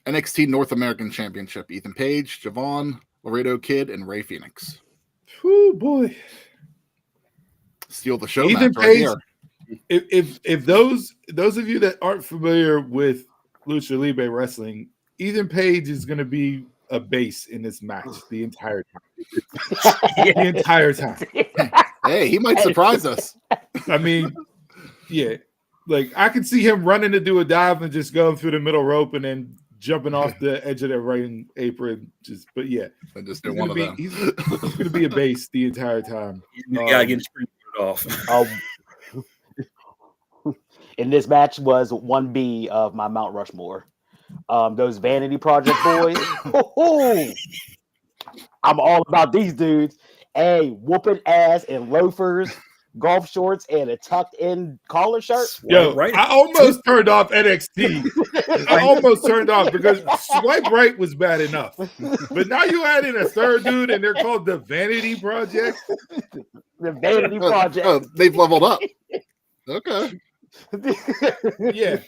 NXT North American Championship: Ethan Page, Javon, Laredo Kid, and Ray Phoenix. Oh boy! Steal the show Ethan match right Page, here. If those of you that aren't familiar with Lucha Libre Wrestling, Ethan Page is going to be a base in this match the entire time. The entire time. Hey, he might surprise us. I mean, yeah. Like, I could see him running to do a dive and just going through the middle rope and then jumping off the edge of the ring apron. But yeah. I just did one of them. He's going to be a base the entire time. You gotta get off. And this match was 1B of my Mount Rushmore. Those Vanity Project boys. I'm all about these dudes. Hey, whooping ass in loafers, golf shorts, and a tucked in collar shirt. Yo, right. I almost turned off NXT. I almost turned off because Swipe Right was bad enough. But now you add in a third dude and they're called the Vanity Project. The Vanity Project. Oh, they've leveled up. Okay. Yeah.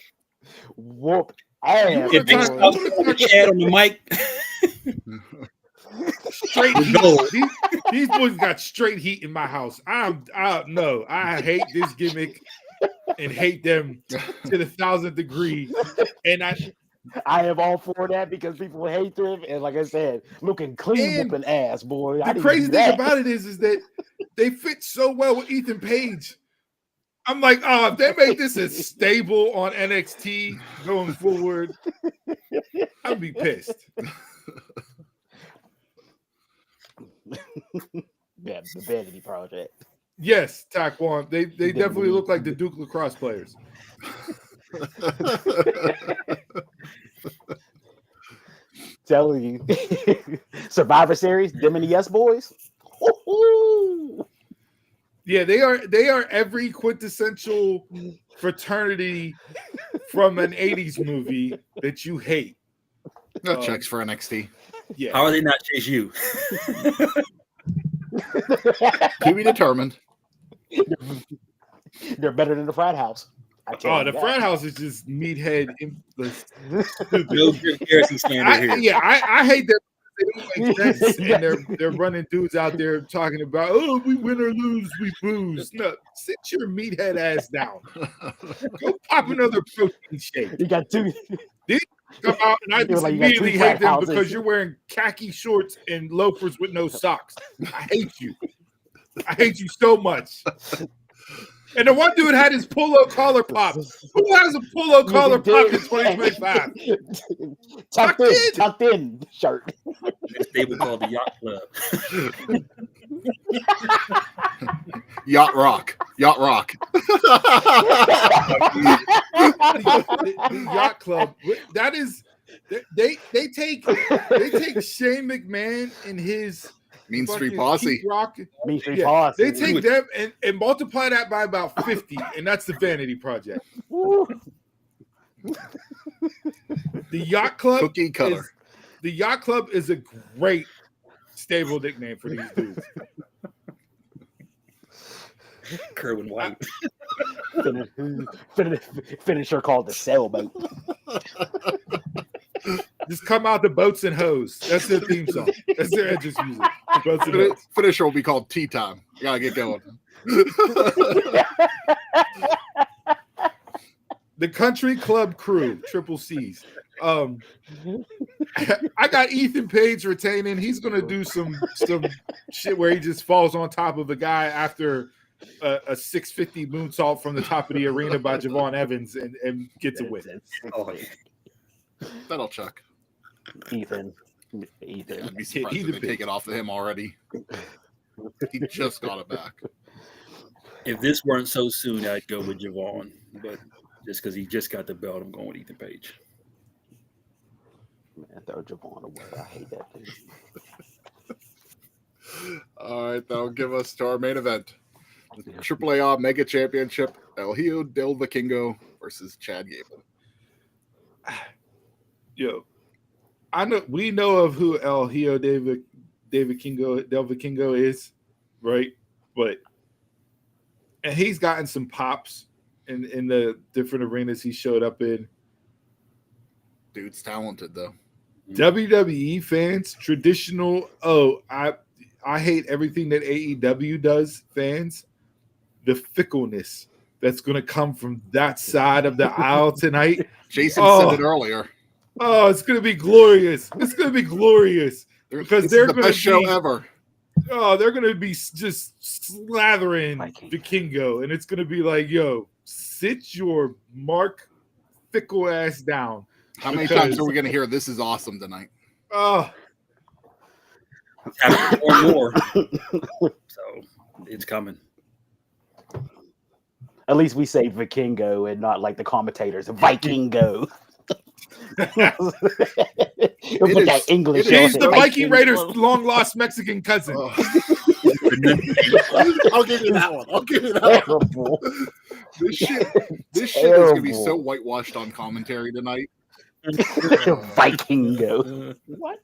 Whoop ass. If they stop Chad on the mic. Straight heat. These boys got straight heat in my house. I hate this gimmick and hate them to the 1,000th degree. And I am all for that because people hate them. And like I said, looking clean whooping ass, boy. The crazy thing about it is that they fit so well with Ethan Page. I'm like, if they make this a stable on NXT going forward, I'd be pissed. Yeah, the Vanity Project. Yes, Taquan. They definitely look like the Duke lacrosse players. Telling you. Survivor Series, them and the Yes Boys. Yeah, they are every quintessential fraternity from an 80s movie that you hate. No checks for NXT. Yeah. How are they not Chase U? To be determined. They're better than the frat house. The frat house is just meathead. No comparison standard here. I hate that. They don't make sense, and they're running dudes out there talking about, oh, we win or lose, we booze. No, sit your meathead ass down. Go pop another protein shake. You got two. These come out, and I just immediately hate them because you're wearing khaki shorts and loafers with no socks. I hate you. I hate you so much. And the one dude had his polo collar pop. Who has a polo collar pop in 2025? Tucked in shirt. They would call the Yacht Club. Yacht Rock. The Yacht Club. That is, they take Shane McMahon and his Mean Street Posse. Mean Street Posse. They take them and multiply that by about 50, and that's the Vanity Project. The Yacht Club. Cookie cutter. The Yacht Club is a great stable nickname for these dudes. Kerwin White. Finisher called the sailboat. Just come out the boats and hoes. That's their theme song. That's their entrance music. Boats and hoes. Finisher will be called Tea Time. You gotta get going. The Country Club Crew, Triple C's. I got Ethan Page retaining. He's gonna do some shit where he just falls on top of a guy after a 650 moonsault from the top of the arena by Javon Evans and gets a win. That'll chuck. Ethan. I'd be surprised if they take it off of him already. He just got it back. If this weren't so soon, I'd go with Javon. But just because he just got the belt, I'm going with Ethan Page. Man, throw Javon away. I hate that thing. All right, that'll give us to our main event. The AAA Mega Championship, El Hijo del Vikingo versus Chad Gable. Yo, we know of who El Hijo del Vikingo is, right? And he's gotten some pops in the different arenas he showed up in. Dude's talented though. WWE fans, traditional, I hate everything that AEW does, fans, the fickleness that's going to come from that side of the aisle tonight. Jason Oh. said it earlier. Oh, it's going to be glorious. It's going to be glorious because they're the going best to show be ever. Oh, they're going to be just slathering Vikingo, and it's going to be like, yo, sit your Mark Fickle ass down. How many times are we going to hear this is awesome tonight? Oh, more. So it's coming. At least we say Vikingo and not like the commentators Vikingo. Put that English. He's the Viking Raiders' long lost Mexican cousin. Oh. I'll give you that one. Terrible. This shit is going to be so whitewashed on commentary tonight. Vikingo. What?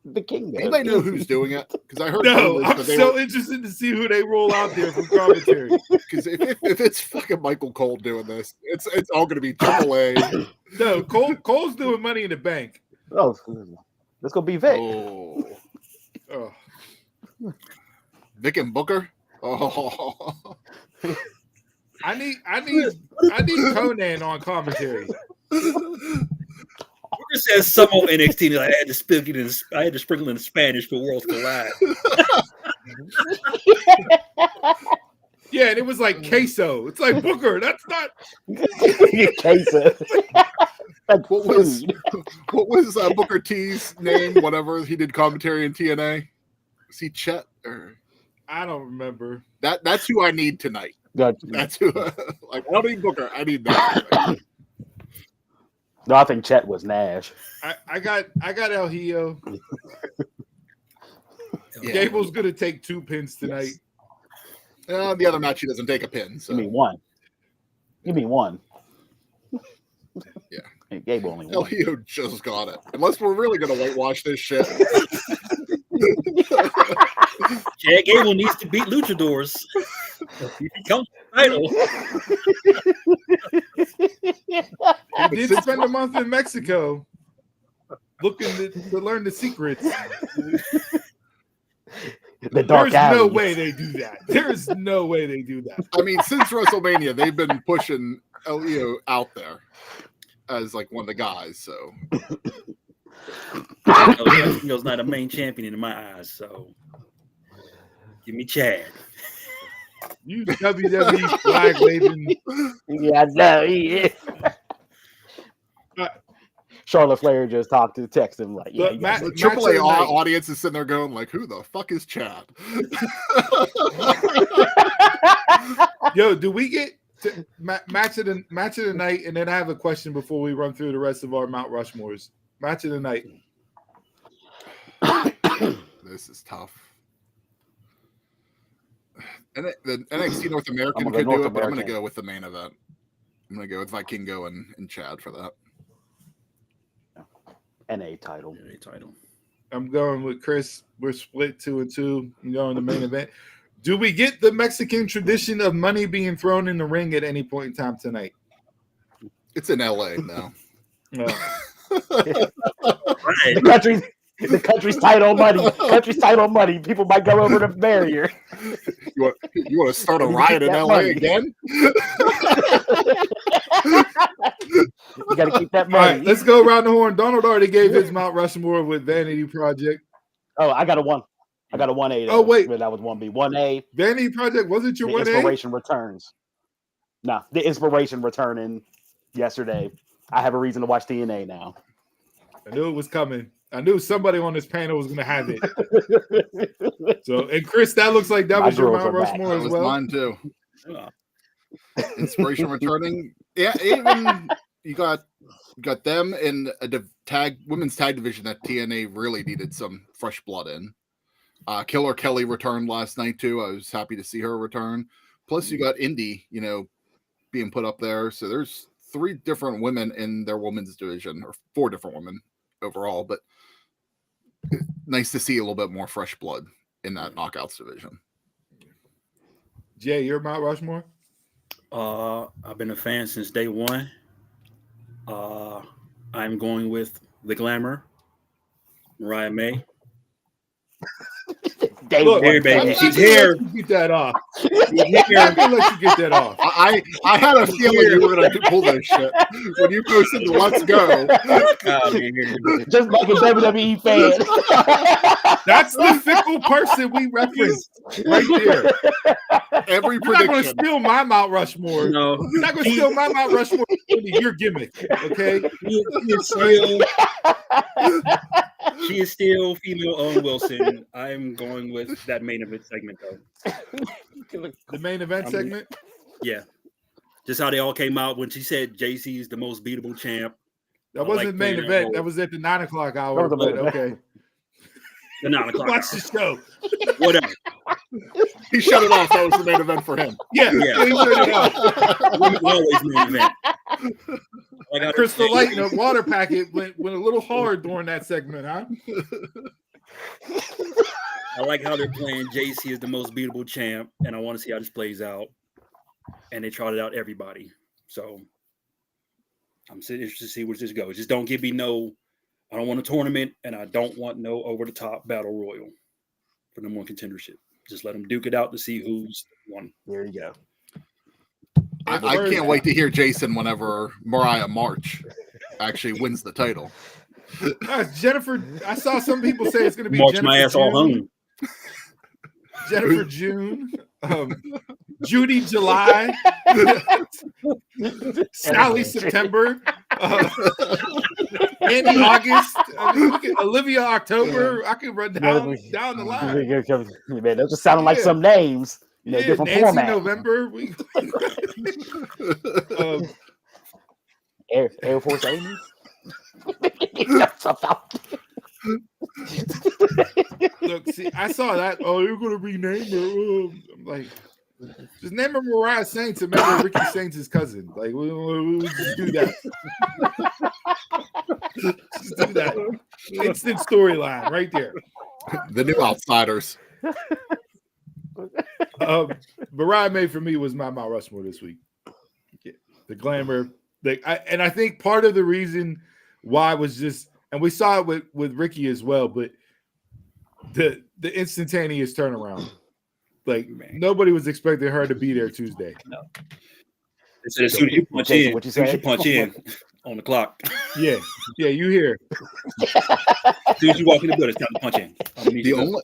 Vikingo. Anybody know who's doing it? Because I heard. No, I'm so interested to see who they roll out there from commentary. Because if it's fucking Michael Cole doing this, it's all going to be AAA. No, Cole's doing Money in the Bank. Oh, let's go be Vic. Oh. Vic and Booker. Oh. I need Conan on commentary. Booker says some on NXT. Like, I had to sprinkle in Spanish for Worlds Collide. Yeah, and it was like queso. It's like Booker. That's not queso. What was Booker T's name? Whatever he did commentary in TNA. Was he Chet or? I don't remember. That's who I need tonight. Gotcha. That's who. I don't need Booker. I need that. No, I think Chet was Nash. I got El Hijo. Yeah. Gable's gonna take 2 pins tonight. Yes. The other match he doesn't take a pin. So. You mean one? Yeah. Hey, Gable only El one. Hijo just got it. Unless we're really gonna whitewash this shit. Chad Gable needs to beat Luchadors. He becomes the title. He did spend a month in Mexico looking to learn the secrets. The dark There's no alleys. way they do that. There's no way they do that. I mean, since WrestleMania, they've been pushing El Hijo out there as like one of the guys. So He's not a main champion in my eyes. So give me Chad. You WWE flag waving. Yeah, no, he is. Charlotte Flair just text him like, yeah. Look, Matt- the Match AAA of the night. audience is sitting there going like, "Who the fuck is Chad?" Yo, do we get to match of the night? And then I have a question before we run through the rest of our Mount Rushmores. Match of the night. This is tough. And the NXT North American I'm gonna could go do North it, but I'm going to American. go with the main event. I'm going to go with Vikingo and Chad for that. NA title. I'm going with Chris. We're split 2-2. I'm going to the main event. Do we get the Mexican tradition of money being thrown in the ring at any point in time tonight? It's in LA now. No. The country's tight on money. Country's tight on money. People might go over the barrier. You want to start a riot in That LA money. again? You got to keep that All money. right, let's go around the horn. Donald already gave his Mount Rushmore with Vanity Project. Oh, I got a 1. I got a 1A. Oh, wait. That was 1B. 1A. Vanity Project, was it your The 1A? inspiration returns. No, the inspiration returning yesterday. I have a reason to watch TNA now. I knew it was coming. I knew somebody on this panel was going to have it. So, and Chris, that looks like that My was your girls Mount are back. Rushmore That as was well. mine too. Inspiration returning. Yeah, even you got them in a women's tag division that TNA really needed some fresh blood in. Killer Kelly returned last night too. I was happy to see her return. Plus, you got Indy, being put up there. So there's 3 different women in their women's division, or 4 different women overall. But nice to see a little bit more fresh blood in that knockouts division. Jay, you're Mount Rushmore? I've been a fan since day one. I'm going with the Glamour, Mariah May. Look, Here, baby. I'm She's not gonna here. let you get that off. She's I'm here. not gonna let you get that off. I had a feeling you were going to pull that shit when you posted the "Let's Go." Oh, man, here. Just like a WWE fan. That's the fickle person we referenced right there. Every You're not going to prediction. steal my Mount Rushmore. No, You're not going to steal my Mount Rushmore into your gimmick, okay? She is still female Owen Wilson. I'm going with that main event segment, though. The main event segment? Yeah. Just how they all came out when she said JC is the most beatable champ. That wasn't main event. That was at the 9 o'clock hour. That was the But main okay. The 9 o'clock. Watch the show. Whatever. He shut it off. That was the main event for him. Yeah, Yeah. he shut it off. Always main event. Crystal Light in a water packet went a little hard during that segment, huh? I like how they're playing JC is the most beatable champ, and I want to see how this plays out. And they trotted out everybody. So I'm interested to see where this goes. Just don't give me I don't want a tournament, and I don't want no over-the-top battle royal for number one contendership. Just let them duke it out to see who's won. There you go. I can't wait to hear Jason whenever Mariah March actually wins the title. Jennifer, I saw some people say it's going to be March Jennifer my ass all home. Jennifer June, Judy July, Sally September, Andy August, Olivia October. I can run down the line. Man, those just sounding like some names. Different Nancy format. November. Air Force Amy. Look, see, I saw that. Oh, you're gonna rename her. I'm like, just name her Mariah Saints and make her Ricky Saints' cousin. Like, we'll just do that. Just do that. Instant storyline right there. The new outsiders. Mariah May for me was my Mount Rushmore this week. Yeah, the glamour, I think part of the reason why was just, and we saw it with Ricky as well, but the instantaneous turnaround. Like, nobody was expecting her to be there Tuesday. No. As soon as you punch in, as soon as you punch in on the clock. Yeah, you hear. As soon as you walk in the building, it's time to punch in. The only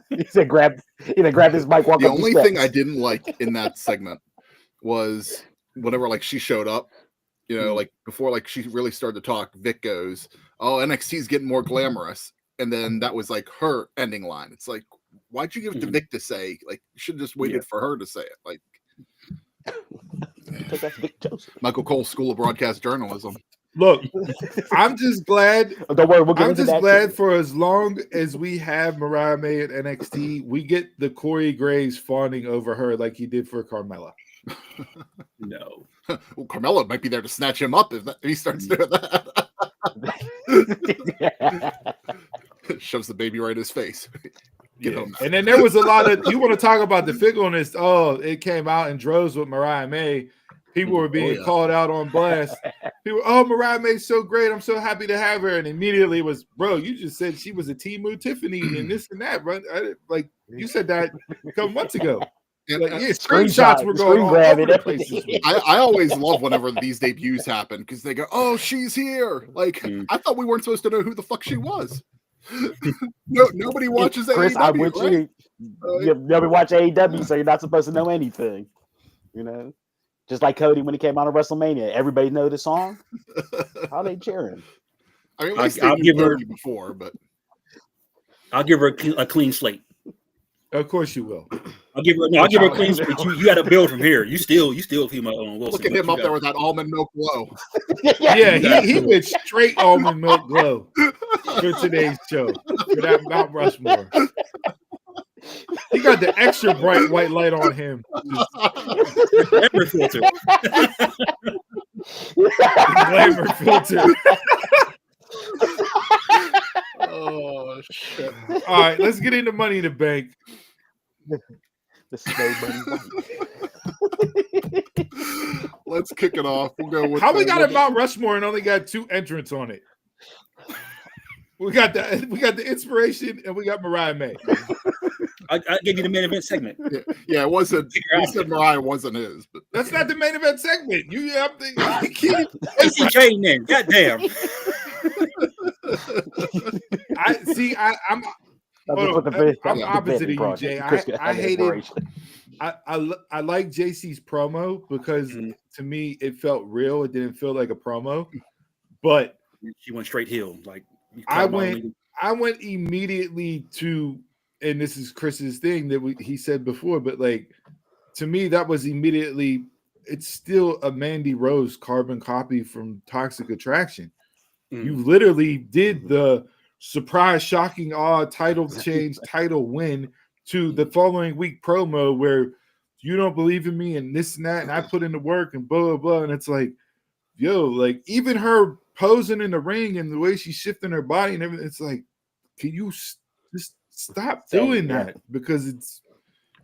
He said, grab his mic. Walk the up only the thing I steps. didn't like in that segment was whenever like she showed up, like before like she really started to talk, Vic goes, "Oh, NXT's getting more glamorous," and then that was like her ending line. It's like, why'd you give it to Vic to say? Like, you should have just waited for her to say it. Like, Because that's Vic Joseph. Michael Cole School of Broadcast Journalism. Look, I'm just glad. Don't worry, we'll get I'm into just that glad too. for as long as we have Mariah May at NXT, we get the Corey Graves fawning over her like he did for Carmella. No. Well, Carmella might be there to snatch him up if he starts doing that. Shoves the baby right in his face. Get home. And then there was a lot of, you want to talk about the fickleness. Oh, it came out in droves with Mariah May. People were being called out on blast. People, oh, Mariah May's so great. I'm so happy to have her. And immediately it was, bro, you just said she was a Temu Tiffany and this and that, bro. Like, you said that a couple months ago. Like, yeah, screenshots were going all over the place this week. I always love whenever these debuts happen because they go, "Oh, she's here!" Like, I thought we weren't supposed to know who the fuck she was. Nobody watches Chris, AEW, I'm with right? you never watch AEW, so you're not supposed to know anything. Just like Cody when he came out of WrestleMania, everybody know the song. How they cheering? I mean, I'll give her before, but I'll give her a clean slate. Of course you will. I'll give her a clean slate. You got to build from here. You still female Owen Wilson. look at him up there with that almond milk glow. Yeah, he went straight almond milk glow for today's show for that Mount Rushmore. He got the extra bright white light on him. Glamour filter. Glamour filter. Oh shit! All right, let's get into Money in the Bank. The snow bunny. Let's kick it off. We'll go with How we got a Mount Rushmore and only got 2 entrants on it? We got the inspiration and we got Mariah May. I gave you the main event segment. Yeah, it wasn't. Figure He out. said Mariah wasn't his, but That's not the main event segment. You have to. AC Kane then. Goddamn. I'm Put the I'm the opposite of Benton you, project. Jay. Chris got I the hated. inspiration. I like JC's promo because to me it felt real. It didn't feel like a promo, but She went straight heel. Like I went immediately to, and this is Chris's thing that he said before, but like to me that was immediately. It's still a Mandy Rose carbon copy from Toxic Attraction. You literally did the surprise, shocking, title change, title win to the following week promo where you don't believe in me and this and that, and I put in the work and blah, blah, blah. And it's like, yo, like even her posing in the ring and the way she's shifting her body and everything, it's like, can you just stop doing that? Because it's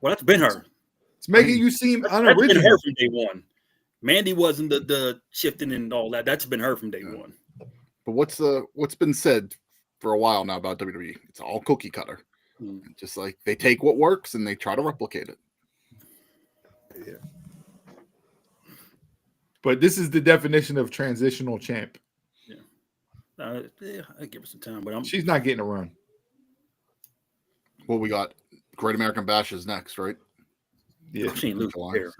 that's been her. It's making you seem unoriginal. That's been her from day one. Mandy wasn't the shifting and all that. That's been her from day one. But what's been said for a while now about WWE? It's all cookie cutter. Just like they take what works and they try to replicate it. Yeah. But this is the definition of transitional champ. Yeah, I give her some time, but she's not getting a run. Well, we got Great American Bash is next, right? Yeah, she ain't losing there.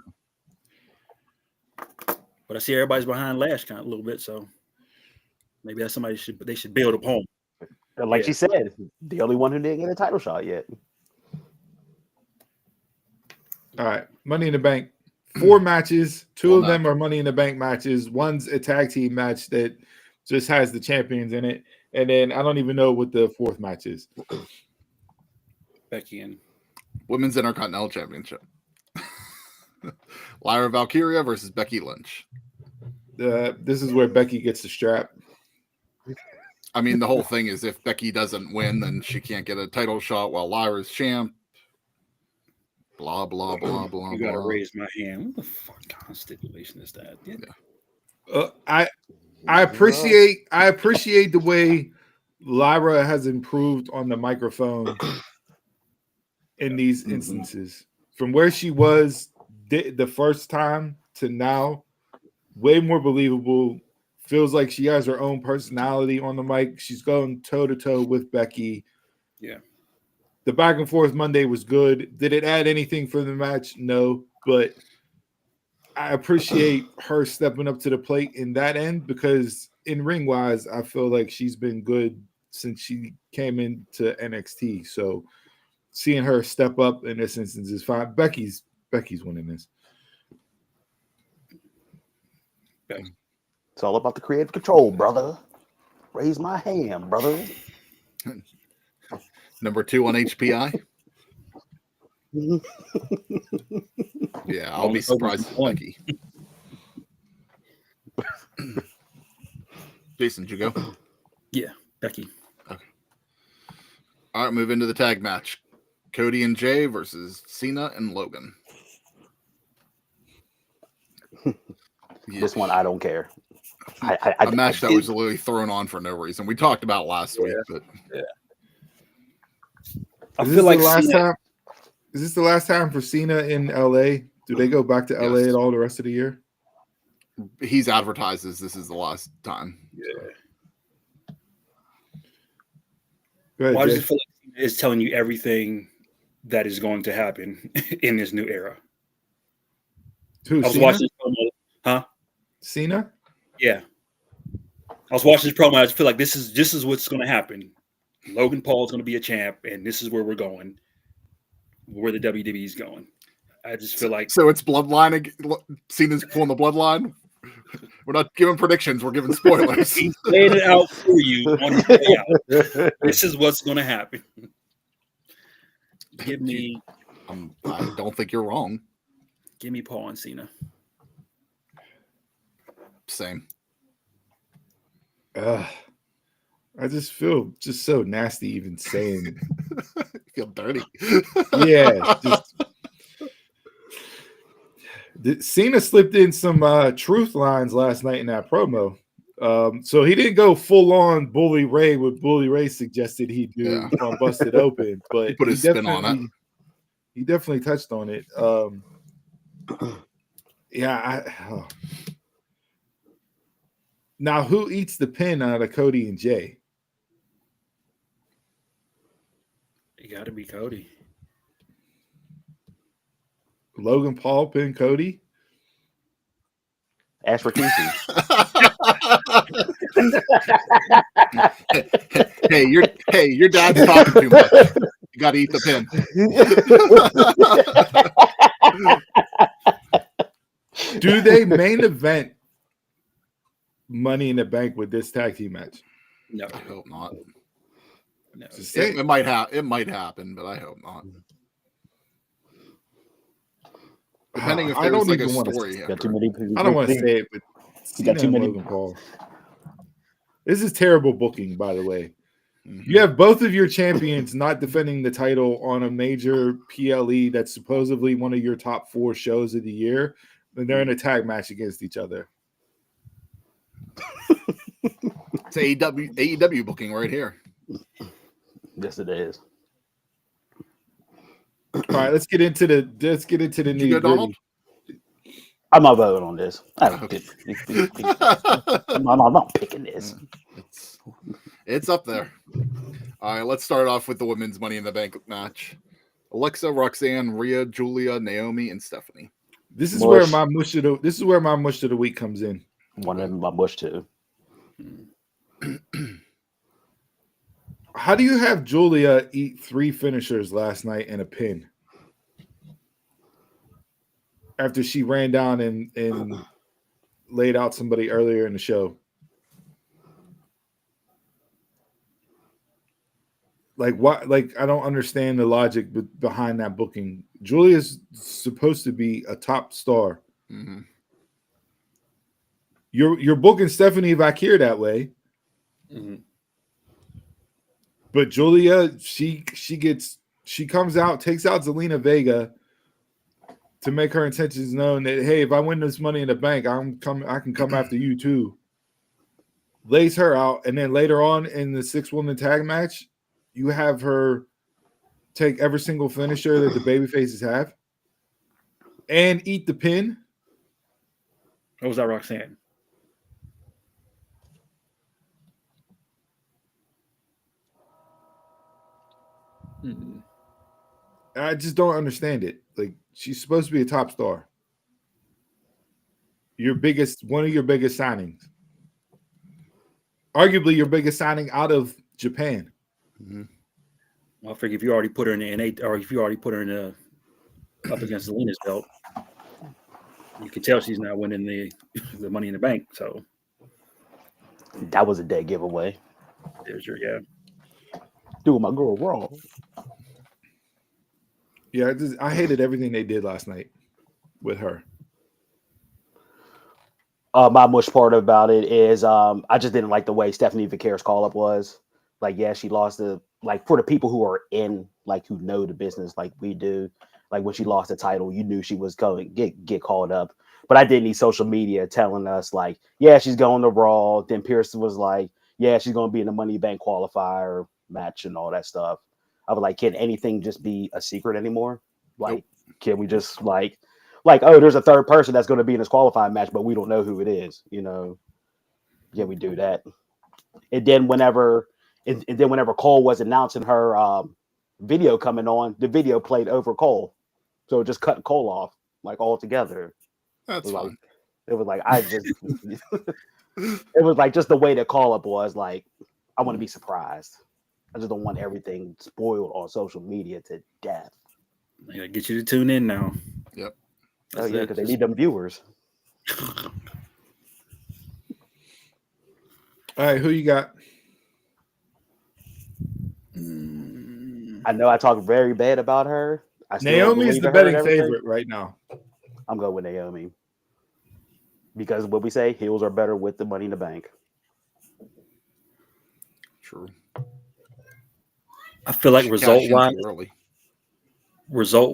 But I see everybody's behind Lash kind of a little bit, so maybe that's somebody they should build upon. Like she said, the only one who didn't get a title shot yet. All right, Money in the Bank. 4 matches. 2 of them are Money in the Bank matches. One's a tag team match that just has the champions in it, and then I don't even know what the 4th match is. Becky and Women's Intercontinental Championship. Lyra Valkyria versus Becky Lynch. This is where Becky gets the strap. I mean, the whole thing is if Becky doesn't win, then she can't get a title shot while Lyra's champ. Blah, blah, blah, blah, You gotta blah. raise my hand. What the fuck kind of stipulation is that? Yeah. I appreciate the way Lyra has improved on the microphone in these instances. From where she was the first time to now, way more believable. Feels like she has her own personality on the mic. She's going toe-to-toe with Becky. Yeah. The back and forth Monday was good. Did it add anything for the match? No, but I appreciate her stepping up to the plate in that end because in ring-wise, I feel like she's been good since she came into NXT. So seeing her step up in this instance is fine. Becky's winning this. It's all about the creative control, brother. Raise my hand, brother. Number 2 on HPI. Yeah, I'll be surprised if Becky. Jason, did you go? Yeah, Becky. Okay. All right, move into the tag match. Cody and Jay versus Cena and Logan. This one, I don't care. A match that was literally thrown on for no reason. We talked about last week, but I feel like is this the last time for Cena in LA? Do they go back to LA at all the rest of the year? He's advertised as this is the last time. Yeah. Go ahead, Well, I Jay. just feel like Cena is telling you everything that is going to happen in this new era. Who, I was Cena? watching this promo. Huh? Cena? Yeah. I was watching this promo. I just feel like this is what's going to happen. Logan Paul is going to be a champ, and this is where we're going. Where the WWE is going. I just feel like so. It's bloodline. Cena's pulling the bloodline. We're not giving predictions. We're giving spoilers. He's laying it out for you on his way out. This is what's going to happen. Give me. I don't think you're wrong. Give me Paul and Cena. Same. I just feel just so nasty even saying it. Feel dirty. Yeah. Cena slipped in some truth lines last night in that promo. So he didn't go full on Bully Ray what Bully Ray suggested he do on Busted Open, but he put his spin on it. He definitely touched on it. Now, who eats the pin out of Cody and Jay? You got to be Cody. Logan Paul pin Cody? Ask for Rikishi. Your dad's talking too much. You got to eat the pin. Do they main event Money in the Bank with this tag team match? No, I hope not. no. It might happen, but I hope not. Depending if I there's don't like a even wanna story. Got after. too many. I don't want to say it, but You got too many. Logan Paul. This is terrible booking, by the way. Mhm. You have both of your champions not defending the title on a major PLE that's supposedly one of your top 4 shows of the year, and they're in a tag match against each other. It's AEW booking right here. Yes, it is. All right, let's get into the Did you go, nitty Donald? gritty. I'm not voting on this. Okay. I'm not picking this. It's up there. All right, let's start off with the women's Money in the Bank match. Alexa, Roxanne, Rhea, Julia, Naomi, and Stephanie. This is Mush. where my mush of the week comes in. One of them, my Bush too. How do you have Julia eat 3 finishers last night and a pin after she ran down and laid out somebody earlier in the show? Like what? Like I don't understand the logic behind that booking. Julia's supposed to be a top star. Mm-hmm. You're booking Stephanie Vakir that way. Mm-hmm. But Julia, she comes out, takes out Zelina Vega to make her intentions known that hey, if I win this Money in the Bank, I can come after you too. Lays her out, and then later on in the 6-woman tag match, you have her take every single finisher that the babyfaces have and eat the pin. What was that, Roxanne? Mm-hmm. I just don't understand it. Like she's supposed to be a top star. One of your biggest signings. Arguably your biggest signing out of Japan. Mm-hmm. Well, I figure if you already put her in the N8, or if you already put her in the up against Zelina's belt, you can tell she's not winning the Money in the Bank. So That was a dead giveaway. there's your Doing my girl wrong. Yeah, I hated everything they did last night with her. My mush part about it is I just didn't like the way Stephanie Vakir's call up was. Like, yeah, she lost for the people who are in, like, who know the business like we do. Like when she lost the title, you knew she was going to get called up. But I didn't need social media telling us like, yeah, she's going to Raw. Then Pearson was like, yeah, she's going to be in the Money Bank qualifier match and all that stuff. I was like, can anything just be a secret anymore? Like, Can we just like, oh, there's a third person that's going to be in this qualifying match, but we don't know who it is, you know? Yeah, we do that. And then whenever Cole was announcing her video coming on, the video played over Cole. So it just cut Cole off like altogether. That's fine. It was like I just it was like just the way the call up was like I want to be surprised. I just don't want everything spoiled on social media to death. I gotta get you to tune in now. Yep. Oh yeah, because they need them viewers. All right, who you got? I know I talk very bad about her. Naomi is the betting favorite right now. I'm going with Naomi. Because what we say, heels are better with the Money in the Bank. True. I feel like result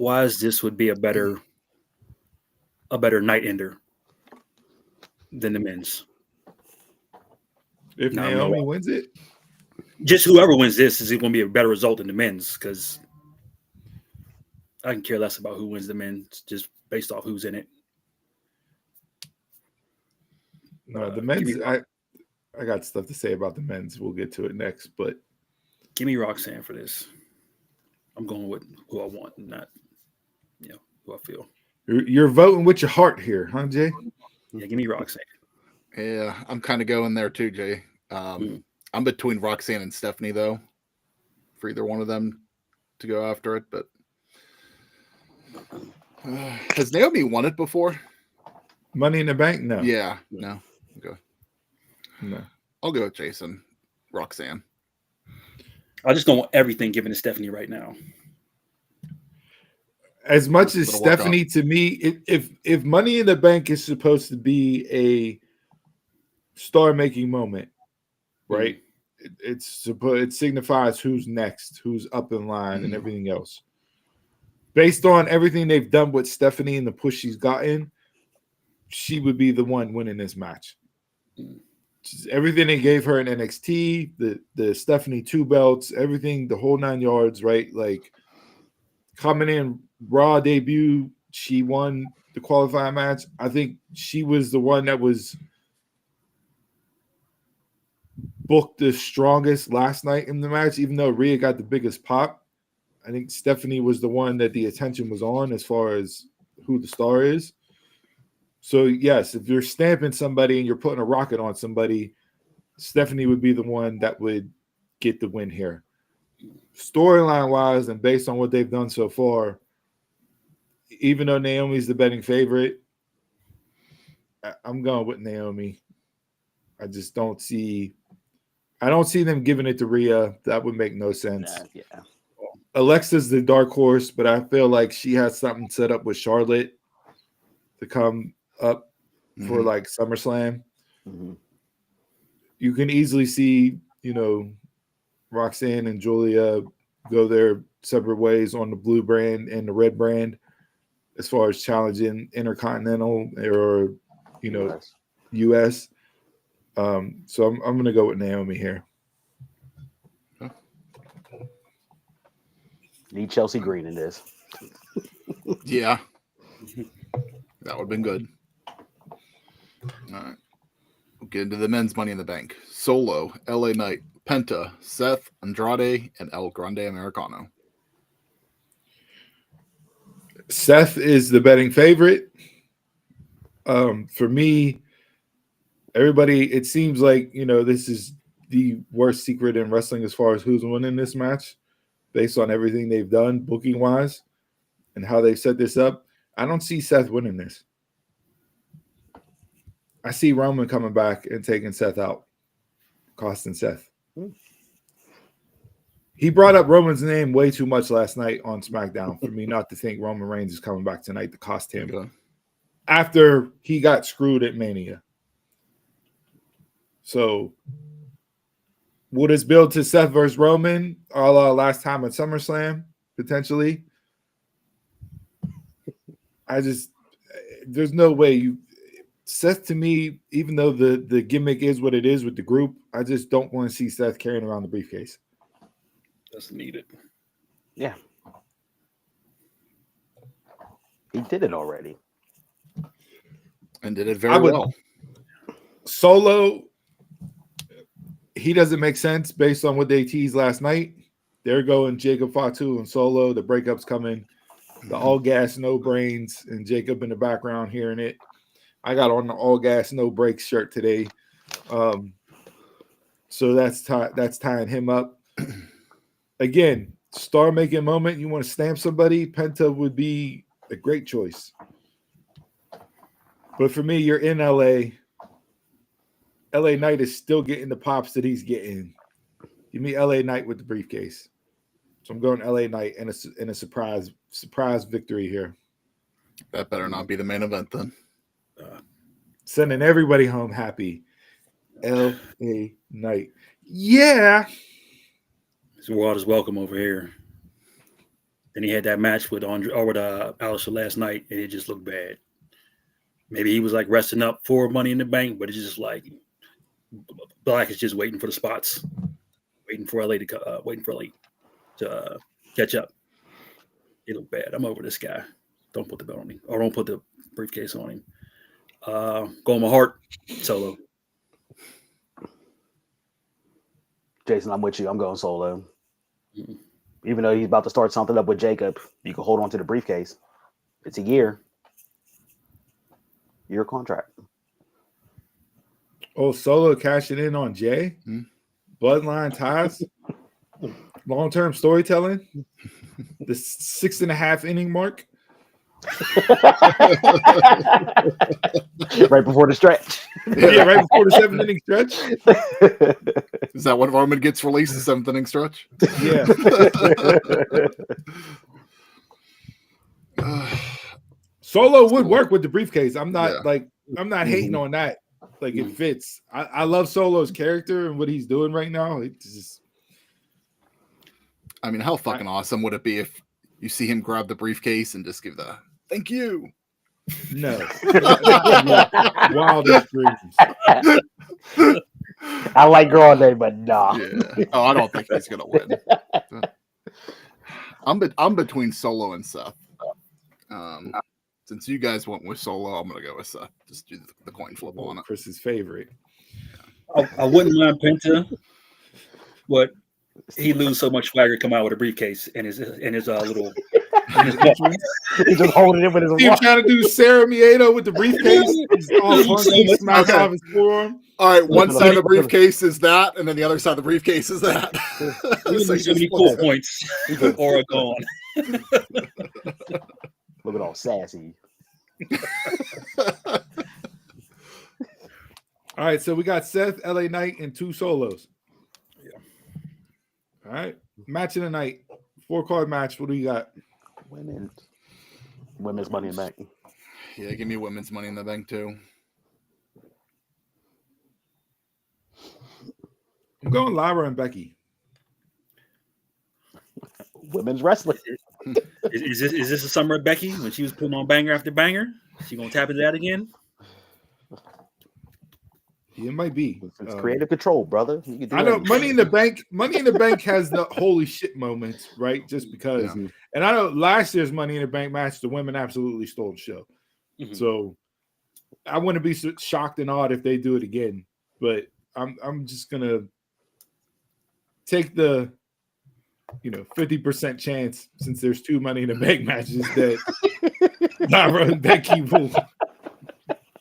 wise, this would be a better night ender than the men's. If Naomi wins it, just whoever wins this is going to be a better result than the men's because I can care less about who wins the men's, just based off who's in it. No, the Give men's. me, I got stuff to say about the men's. We'll get to it next, but give me Roxanne for this. I'm going with who I want, not who I feel. you're voting with your heart here, huh, Jay? Yeah, give me Roxanne. Yeah, I'm kind of going there too, Jay. I'm between Roxanne and Stephanie, though, for either one of them to go after it. But has Naomi won it before? Money in the Bank? No. Yeah, no. Okay. No. I'll go with Jason. Roxanne. I just don't want everything given to Stephanie right now. As much as It'll work Stephanie, to me, if Money in the Bank is supposed to be a star-making moment, right? It signifies who's next, who's up in line, and everything else. Based on everything they've done with Stephanie and the push she's gotten, she would be the one winning this match. Everything they gave her in NXT, the Stephanie 2 belts, everything, the whole 9 yards, right? Like coming in Raw debut, she won the qualifying match. I think she was the one that was booked the strongest last night in the match, even though Rhea got the biggest pop. I think Stephanie was the one that the attention was on as far as who the star is. So, yes, if you're stamping somebody and you're putting a rocket on somebody, Stephanie would be the one that would get the win here. Storyline-wise and based on what they've done so far, even though Naomi's the betting favorite, I'm going with Naomi. I just don't see them giving it to Rhea. That would make no sense. Yeah. Alexa's the dark horse, but I feel like she has something set up with Charlotte to come up for like SummerSlam. You can easily see, Roxanne and Julia go their separate ways on the blue brand and the red brand as far as challenging Intercontinental or, US. So I'm going to go with Naomi here. Need Chelsea Green in this. Yeah. That would have been good. All right. We'll get into the men's Money in the Bank. Solo, LA Knight, Penta, Seth, Andrade, and El Grande Americano. Seth is the betting favorite. For me, everybody, it seems like, this is the worst secret in wrestling as far as who's winning this match based on everything they've done booking-wise and how they set this up. I don't see Seth winning this. I see Roman coming back and taking Seth out, costing Seth. He brought up Roman's name way too much last night on SmackDown for me not to think Roman Reigns is coming back tonight to cost him after he got screwed at Mania. So, will this build to Seth versus Roman, a la last time at SummerSlam, potentially? There's no way Seth, to me, even though the gimmick is what it is with the group, I just don't want to see Seth carrying around the briefcase. Doesn't need it. Yeah. He did it already. And did it very well. Solo, he doesn't make sense based on what they teased last night. They're going Jacob Fatu and Solo. The breakup's coming. The all gas, no brains, and Jacob in the background hearing it. I got on the all gas, no brakes shirt today. So that's tying him up. Again, star-making moment. You want to stamp somebody, Penta would be a great choice. But for me, you're in LA. LA Knight is still getting the pops that he's getting. Give me LA Knight with the briefcase. So I'm going LA Knight and a surprise victory here. That better not be the main event then. Sending everybody home happy. LA Knight. Yeah. His world is welcome over here. Then he had that match with Alistair last night, and it just looked bad. Maybe he was like resting up for Money in the Bank, but it's just like Black is just waiting for the spots, waiting for LA to catch up. He looked bad. I'm over this guy. Don't put the belt on him, or don't put the briefcase on him. Go on my heart, Solo. Jason, I'm with you. I'm going Solo. Mhm. Even though he's about to start something up with Jacob, you can hold on to the briefcase. It's a year contract. Oh, Solo cashing in on Jay. Bloodline ties. Long-term storytelling. The 6.5 inning mark. Right before the stretch. Yeah, right before the 7th inning stretch. Is that when Roman gets released, the 7th inning stretch? Yeah. Solo would work with the briefcase. I'm not hating on that. Like it fits. I love Solo's character and what he's doing right now. It's just, I mean, how fucking awesome would it be if you see him grab the briefcase and just give the thank you? no. Wildest dreams. I like Grande, but nah. Yeah. Oh, I don't think he's gonna win. I'm between Solo and Seth. Since you guys went with Solo, I'm gonna go with Seth. Just do the coin flip on it. Chris's favorite. I wouldn't mind Penta, but he lose so much swagger come out with a briefcase and his little. He's just holding it with his He's watch. trying to do Sarah Miedo with the briefcase. He's all funky, smack Okay. off his forearm. All right, one side of the briefcase is that, and then the other side of the briefcase is that. So So many cool points. Or gone. Look at all sassy. All right, so we got Seth, LA Knight, and 2 solos. Yeah. All right, match of the night, 4-card match. What do you got? Women's Money in the Bank. Yeah, give me women's Money in the Bank too. I'm going Lyra and Women's wrestling. Is this a summer of Becky when she was putting on banger after banger? She gonna tap into that again? It might be. It's creative control, brother. You can do I know anything. Money in the Bank has the holy shit moments, right? Just because. Yeah. And I know last year's Money in the Bank match, the women absolutely stole the show. Mhm. So I wouldn't be shocked and awed if they do it again. But I'm just gonna take the 50% chance, since there's 2 Money in the Bank matches, that Lyra and Becky will.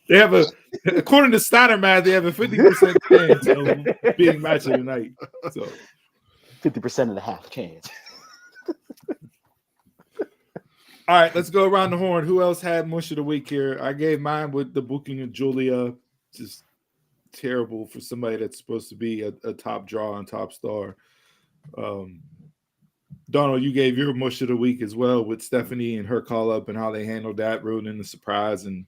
They have according to Steiner math, they have a 50% chance of being match of the night. So 50% and a half chance. all right, let's go around the horn. Who else had mush of the week here? I gave mine with the booking of Julia. Just terrible for somebody that's supposed to be a top draw and top star. Donald, you gave your mush of the week as well with Stephanie and her call up and how they handled that, ruining the surprise and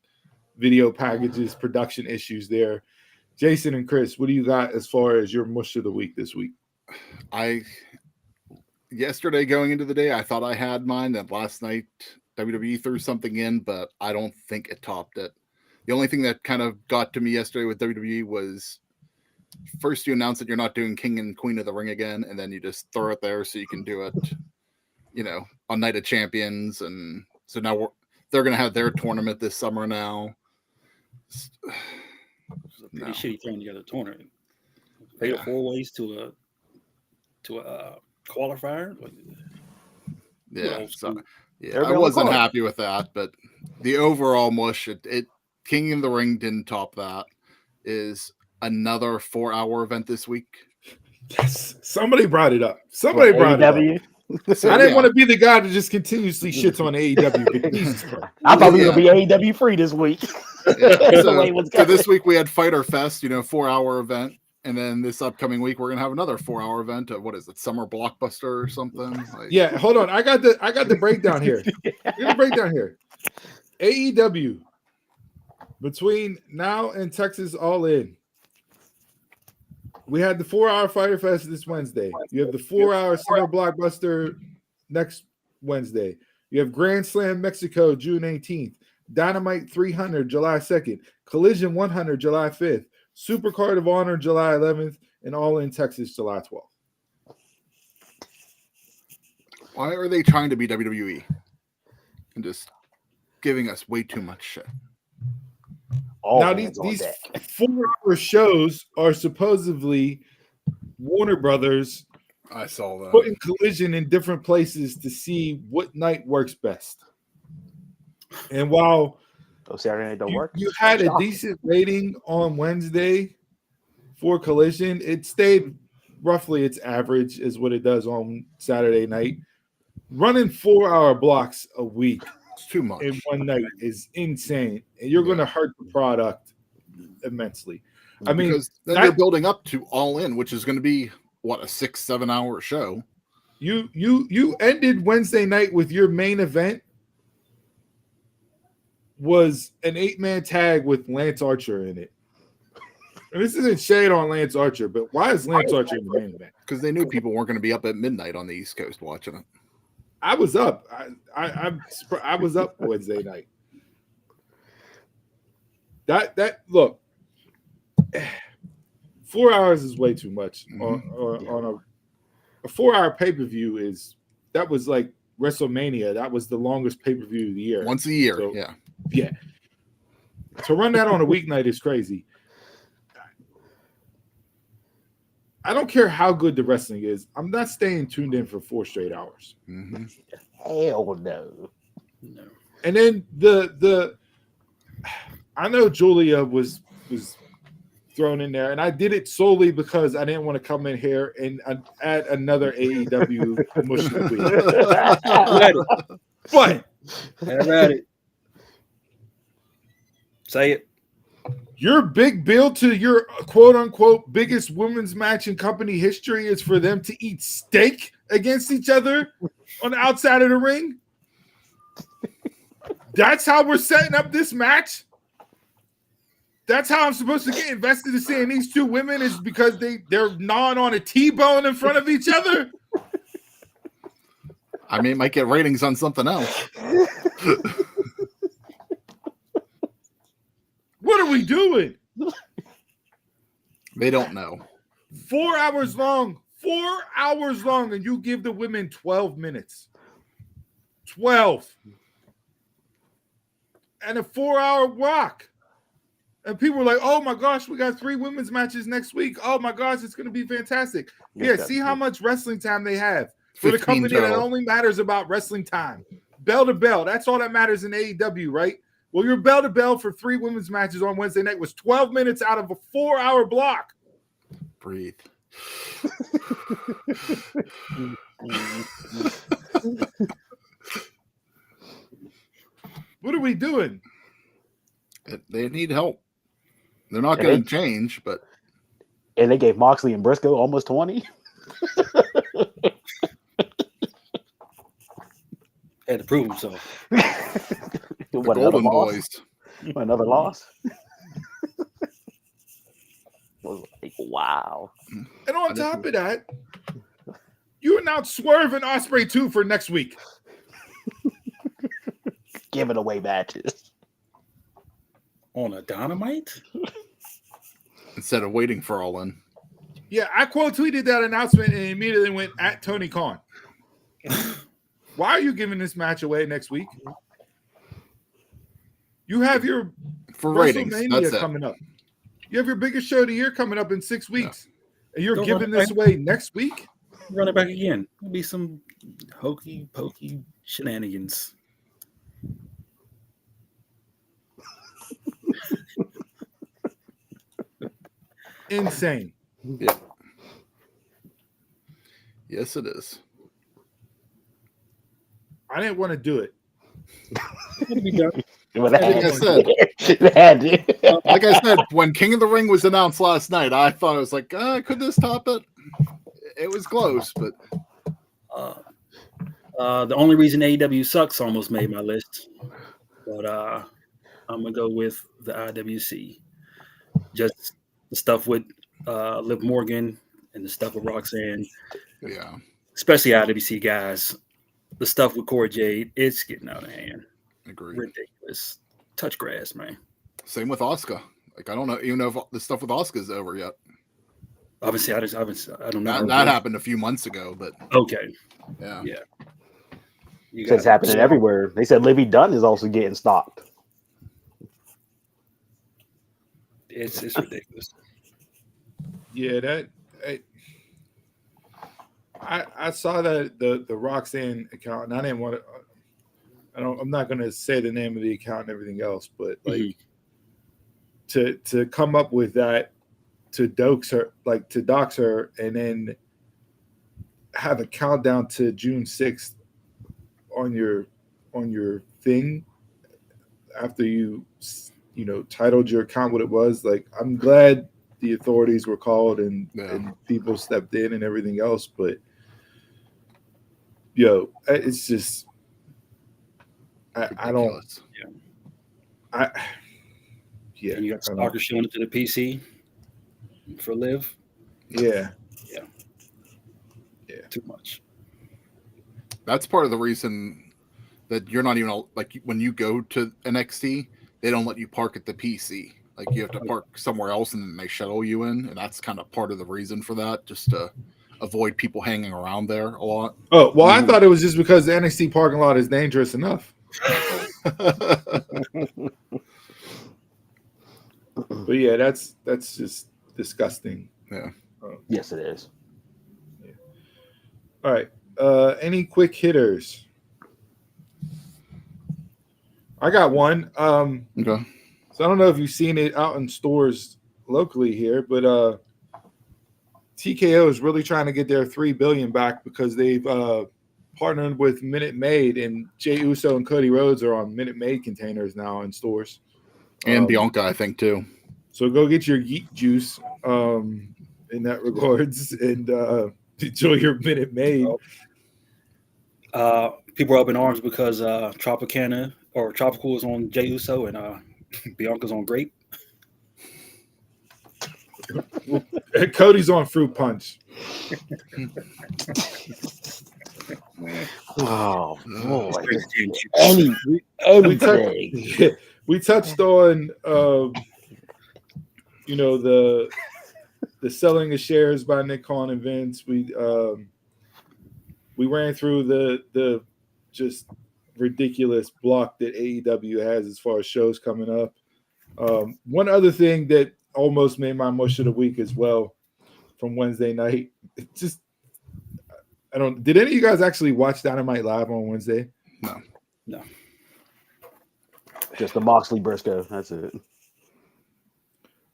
video packages, production issues there. Jason and Chris, what do you got as far as your mush of the week this week? Yesterday going into the day, I thought I had mine. That last night WWE threw something in, but I don't think it topped it. The only thing that kind of got to me yesterday with WWE was first you announce that you're not doing King and Queen of the Ring again, and then you just throw it there so you can do it, on Night of Champions. And so now they're going to have their tournament this summer now. Pretty shitty throwing together a tournament. Fatal 4 ways to a qualifier. Yeah, so, I Everybody wasn't on the happy with that, but the overall mush, it King of the Ring didn't top that. Is another 4-hour event this week. Yes, somebody brought it up. Somebody brought it up. So, I didn't want to be the guy that just continuously shits on AEW, but Jesus Christ. I thought we were going to be AEW free this week. So this week we had Fighter Fest, 4-hour event. And then this upcoming week, we're going to have another 4-hour event of, what is it, Summer Blockbuster or something? Yeah, hold on. I got the breakdown here. AEW, between now and Texas All In, we had the 4-hour Fighter Fest this Wednesday. You have the 4-hour Summer Blockbuster next Wednesday. You have Grand Slam Mexico June 18th. Dynamite 300 July 2nd. Collision 100 July 5th. Supercard of Honor July 11th. And All In Texas July 12th. Why are they trying to be WWE? and just giving us way too much shit. All now hands on these deck. 4-hour shows are supposedly Warner Brothers I saw that. putting Collision in different places to see what night works best. And while Oh, Saturday night don't work. you had a Shocking. decent rating on Wednesday for Collision, it stayed roughly its average is what it does on Saturday night. Running 4-hour blocks a week It's too much. in one night is insane, and you're going to hurt the product immensely. I mean, because then you're building up to All In, which is going to be what, a 6-7 hour show. you ended Wednesday night with your main event was an 8-man tag with Lance Archer in it. And this isn't shade on Lance Archer, but why is Lance Archer in the main event? Because they knew people weren't going to be up at midnight on the East Coast watching it. I was up. I was up Wednesday night. That look, 4 hours is way too much on a 4-hour pay-per-view that was like WrestleMania. That was the longest pay-per-view of the year. Once a year, So, yeah. Yeah. To run that on a weeknight is crazy. I don't care how good the wrestling is. I'm not staying tuned in for 4 straight hours. Mm-hmm. Hell no. And then the I know Julia was thrown in there, and I did it solely because I didn't want to come in here and add another AEW promotion tweet. But Have at it. Say it. your big bill to your quote unquote biggest women's match in company history is for them to eat steak against each other on the outside of the ring. That's how we're setting up this match. That's how I'm supposed to get invested in seeing these two women is because they're gnawing on a T-bone in front of each other. I mean, it might get ratings on something else. What are we doing? They don't know. 4 hours long. 4 hours long, and you give the women 12 minutes. 12. And a 4-hour block. And people were like, oh my gosh, we got 3 women's matches next week. Oh my gosh, it's going to be fantastic. Yeah, see how much wrestling time they have for the 15 company that total. only matters about wrestling time. Bell to bell. That's all that matters in AEW, right? Well, your bell to bell for 3 women's matches on Wednesday night was 12 minutes out of a 4-hour block. Breathe. What are we doing? They need help. They're not And going they- to change, but And they gave Moxley and Briscoe almost 20. Had to prove himself. the What, another Golden loss? Boys. Another loss? I was like, wow. And on top of that, you announced Swerve and Ospreay 2 for next week. Giving away matches. On a Dynamite? Instead of waiting for All In. Yeah, I quote tweeted that announcement and immediately went at Tony Khan. Why are you giving this match away next week? You have your For ratings. WrestleMania That's it. coming up. You have your biggest show of the year coming up in 6 weeks. And you're Go giving run this away next week? Run it back again. There'll be some hokey pokey shenanigans. Insane. Yeah. Yes, it is. I didn't want to do it. It'll be done. Well, Like I said, like I said, when King of the Ring was announced last night, I thought it was like, could this top it? It was close, but The only reason AEW sucks almost made my list, but I'm gonna go with the IWC. Just the stuff with Liv Morgan and the stuff with Roxanne, yeah, especially IWC guys. The stuff with Cora Jade, it's getting out of hand. agreed. Ridiculous. Touch grass, man. Same with Asuka. Like, I don't know, even know if the stuff with Asuka is over yet. Obviously, I don't know. That happened a few months ago, but Okay. yeah. Yeah. You Said it's got happening everywhere. They said Livy Dunn is also getting stocked. it's ridiculous. Yeah, that I saw that the Roxanne account, and I didn't want to. I'm not going to say the name of the account and everything else, but like to come up with that to dox her, like to dox her, and then have a countdown to June 6th on your thing after you titled your account what it was. Like, I'm glad the authorities were called and people stepped in and everything else, but it's just I don't. Yeah. And you got stalkers showing it to the PC for Liv. Yeah. Too much. That's part of the reason that you're not even like when you go to NXT, they don't let you park at the PC. Like you have to park somewhere else, and then they shuttle you in, and that's kind of part of the reason for that, just to avoid people hanging around there a lot. Oh well, I thought it was just because the NXT parking lot is dangerous enough. But yeah, that's just disgusting. Yeah. Yes, it is. Yeah. All right. Any quick hitters? I got one. Okay. So I don't know if you've seen it out in stores locally here, but TKO is really trying to get their $3 billion back because they've partnered with Minute Maid, and Jey Uso and Cody Rhodes are on Minute Maid containers now in stores. And Bianca, I think, too. So go get your yeet juice in that regards and enjoy your Minute Maid. People are up in arms because Tropicana or Tropical is on Jey Uso and Bianca's on Grape. Cody's on Fruit Punch. Oh boy! We touched on the selling of shares by Nick Khan and Vince. We ran through the just ridiculous block that AEW has as far as shows coming up. One other thing that almost made my mush of the week as well from Wednesday night. Did any of you guys actually watch Dynamite Live on Wednesday? No. Just the Moxley Briscoe. That's it.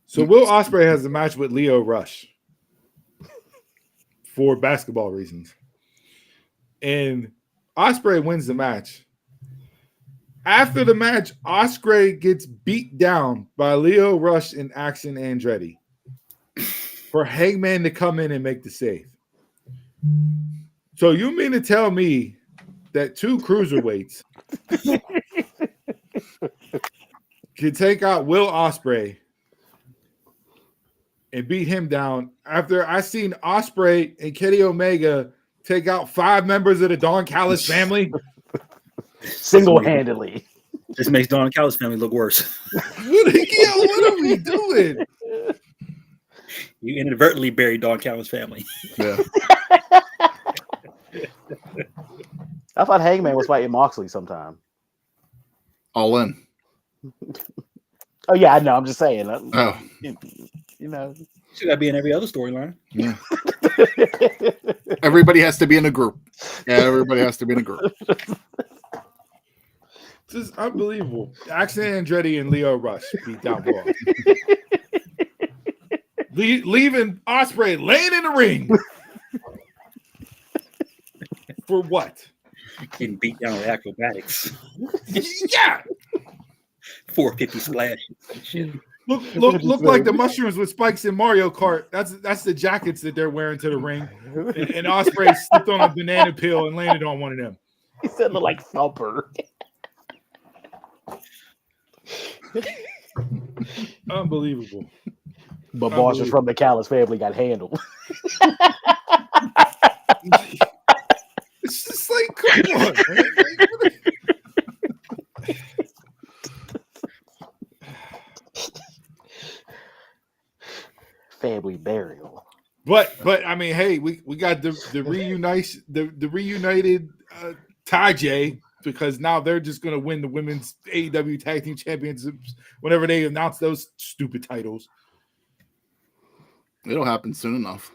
So Will Ospreay has a match with Leo Rush for basketball reasons. And Ospreay wins the match. After the match, Ospreay gets beat down by Leo Rush and Action Andretti for Hangman to come in and make the save. So you mean to tell me that two cruiserweights can take out Will Ospreay and beat him down after I seen Ospreay and Kenny Omega take out 5 members of the Don Callis family? Single-handedly. This makes Don Callis' family look worse. What are we doing? You inadvertently buried Don Callis' family. Yeah. I thought Hangman was fighting Moxley sometime. All in. Oh yeah, I know. I'm just saying. Should that be in every other storyline? Yeah. Everybody has to be in a group. Everybody has to be in a group. This is unbelievable. Action Andretti and Leo Rush beat down Raw. Leaving Ospreay laying in the ring. For what? Getting beat down with acrobatics. Yeah. 450 splash. Shit. Look like the mushrooms with spikes in Mario Kart. That's the jackets that they're wearing to the ring. And Ospreay slipped on a banana peel and landed on one of them. He said look like Thumper. Unbelievable. But bosses from the Callis family got handled. It's just like, come on, man. Family burial. But I mean, hey, we got the reunited Ty J, because now they're just going to win the women's AEW Tag Team Championships whenever they announce those stupid titles. It'll happen soon enough.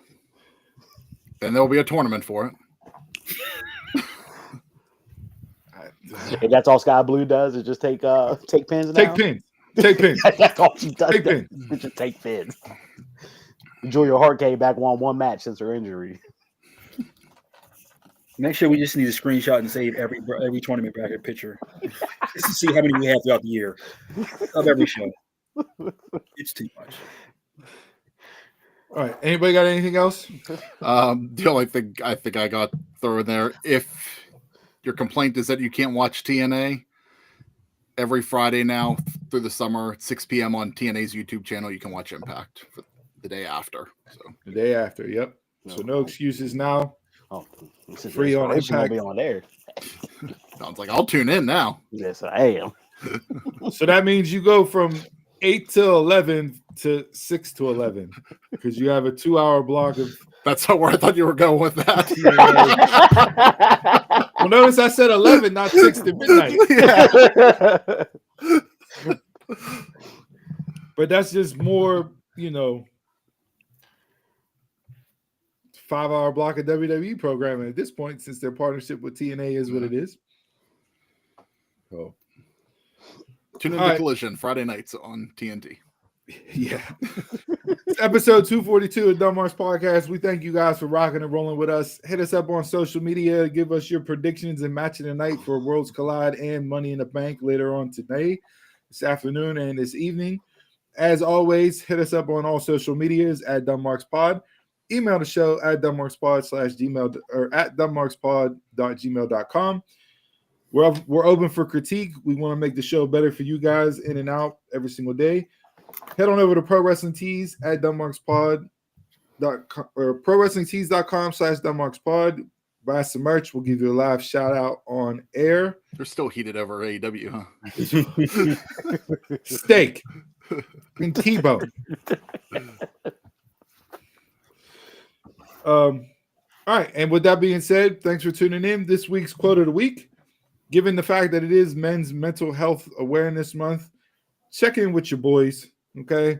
And there'll be a tournament for it. If that's all Sky Blue does, is just take pins. Take pins. Take pins. That's all she does. Take pins. Just take pins. Julia Hart came back, won one match since her injury. Make sure we just need a screenshot and save every tournament bracket picture just to see how many we have throughout the year of every show. It's too much. All right. Anybody got anything else? The only thing I think I got thrown there, if your complaint is that you can't watch TNA, every Friday now through the summer at 6 p.m. on TNA's YouTube channel, you can watch Impact for the day after. So the day after, yep. So no excuses now. Oh, free on Impact. Be on there. Sounds like I'll tune in now. Yes, I am. So that means you go from 8 to 11 to 6 to 11 because you have a 2-hour block of. That's where I thought you were going with that. Well, notice I said 11, not 6 to midnight. Yeah. But that's just more, 5-hour block of WWE programming at this point, since their partnership with TNA is what it is. Oh. Tune in to Collision Friday nights on TNT. Yeah. Episode 242 of Dunmark's Podcast. We thank you guys for rocking and rolling with us. Hit us up on social media. Give us your predictions and match of the night for Worlds Collide and Money in the Bank later on today, this afternoon, and this evening. As always, hit us up on all social medias at Dunmark's Pod. Email the show at dunmarkspod/gmail or at dunmarkspod.gmail.com. We're open for critique. We want to make the show better for you guys in and out every single day. Head on over to Pro Wrestling Tees at dunmarkspod.com or prowrestlingtees.com/dunmarkspod. Buy some merch. We'll give you a live shout out on air. They're still heated over AEW, huh? Steak and T-bone. All right. And with that being said, thanks for tuning in. This week's quote of the week, given the fact that it is Men's Mental Health Awareness Month, check in with your boys. Okay.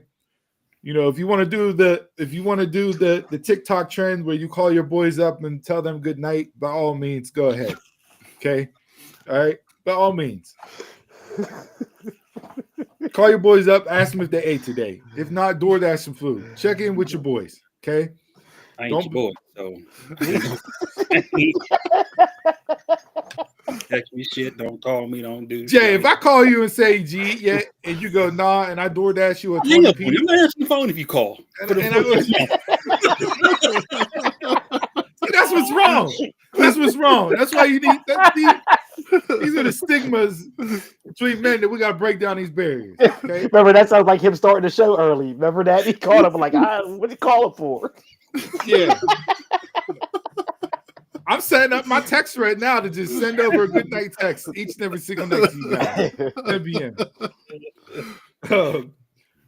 If you want to do the TikTok trend where you call your boys up and tell them good night, by all means, go ahead. Okay. All right. By all means. Call your boys up, ask them if they ate today. If not, DoorDash some food. Check in with your boys. Okay. I ain't your boy, so text me shit. Don't call me. Don't do. Jay, if I call you and say G, yeah, and you go nah, and I DoorDash you a 20 piece. I'm not answering the phone if you call. That's what's wrong. That's what's wrong. That's why you need. These are the stigmas between men that we got to break down these barriers. Okay? Remember, that sounds like him starting the show early. Remember that? He called up like, what you call it for? Yeah. I'm setting up my text right now to just send over a good night text each and every single night to you guys. 10 p.m.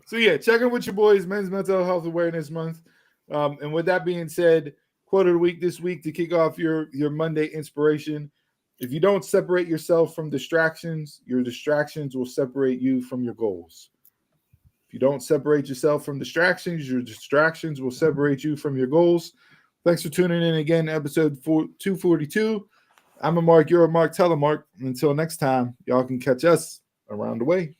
So yeah, check in with your boys. Men's Mental Health Awareness Month. And with that being said, quote of the week this week to kick off your Monday inspiration. If you don't separate yourself from distractions, your distractions will separate you from your goals. If you don't separate yourself from distractions, your distractions will separate you from your goals. Thanks for tuning in again, episode 242. I'm a Mark, you're a Mark, tell a Mark. Until next time, y'all can catch us around the way.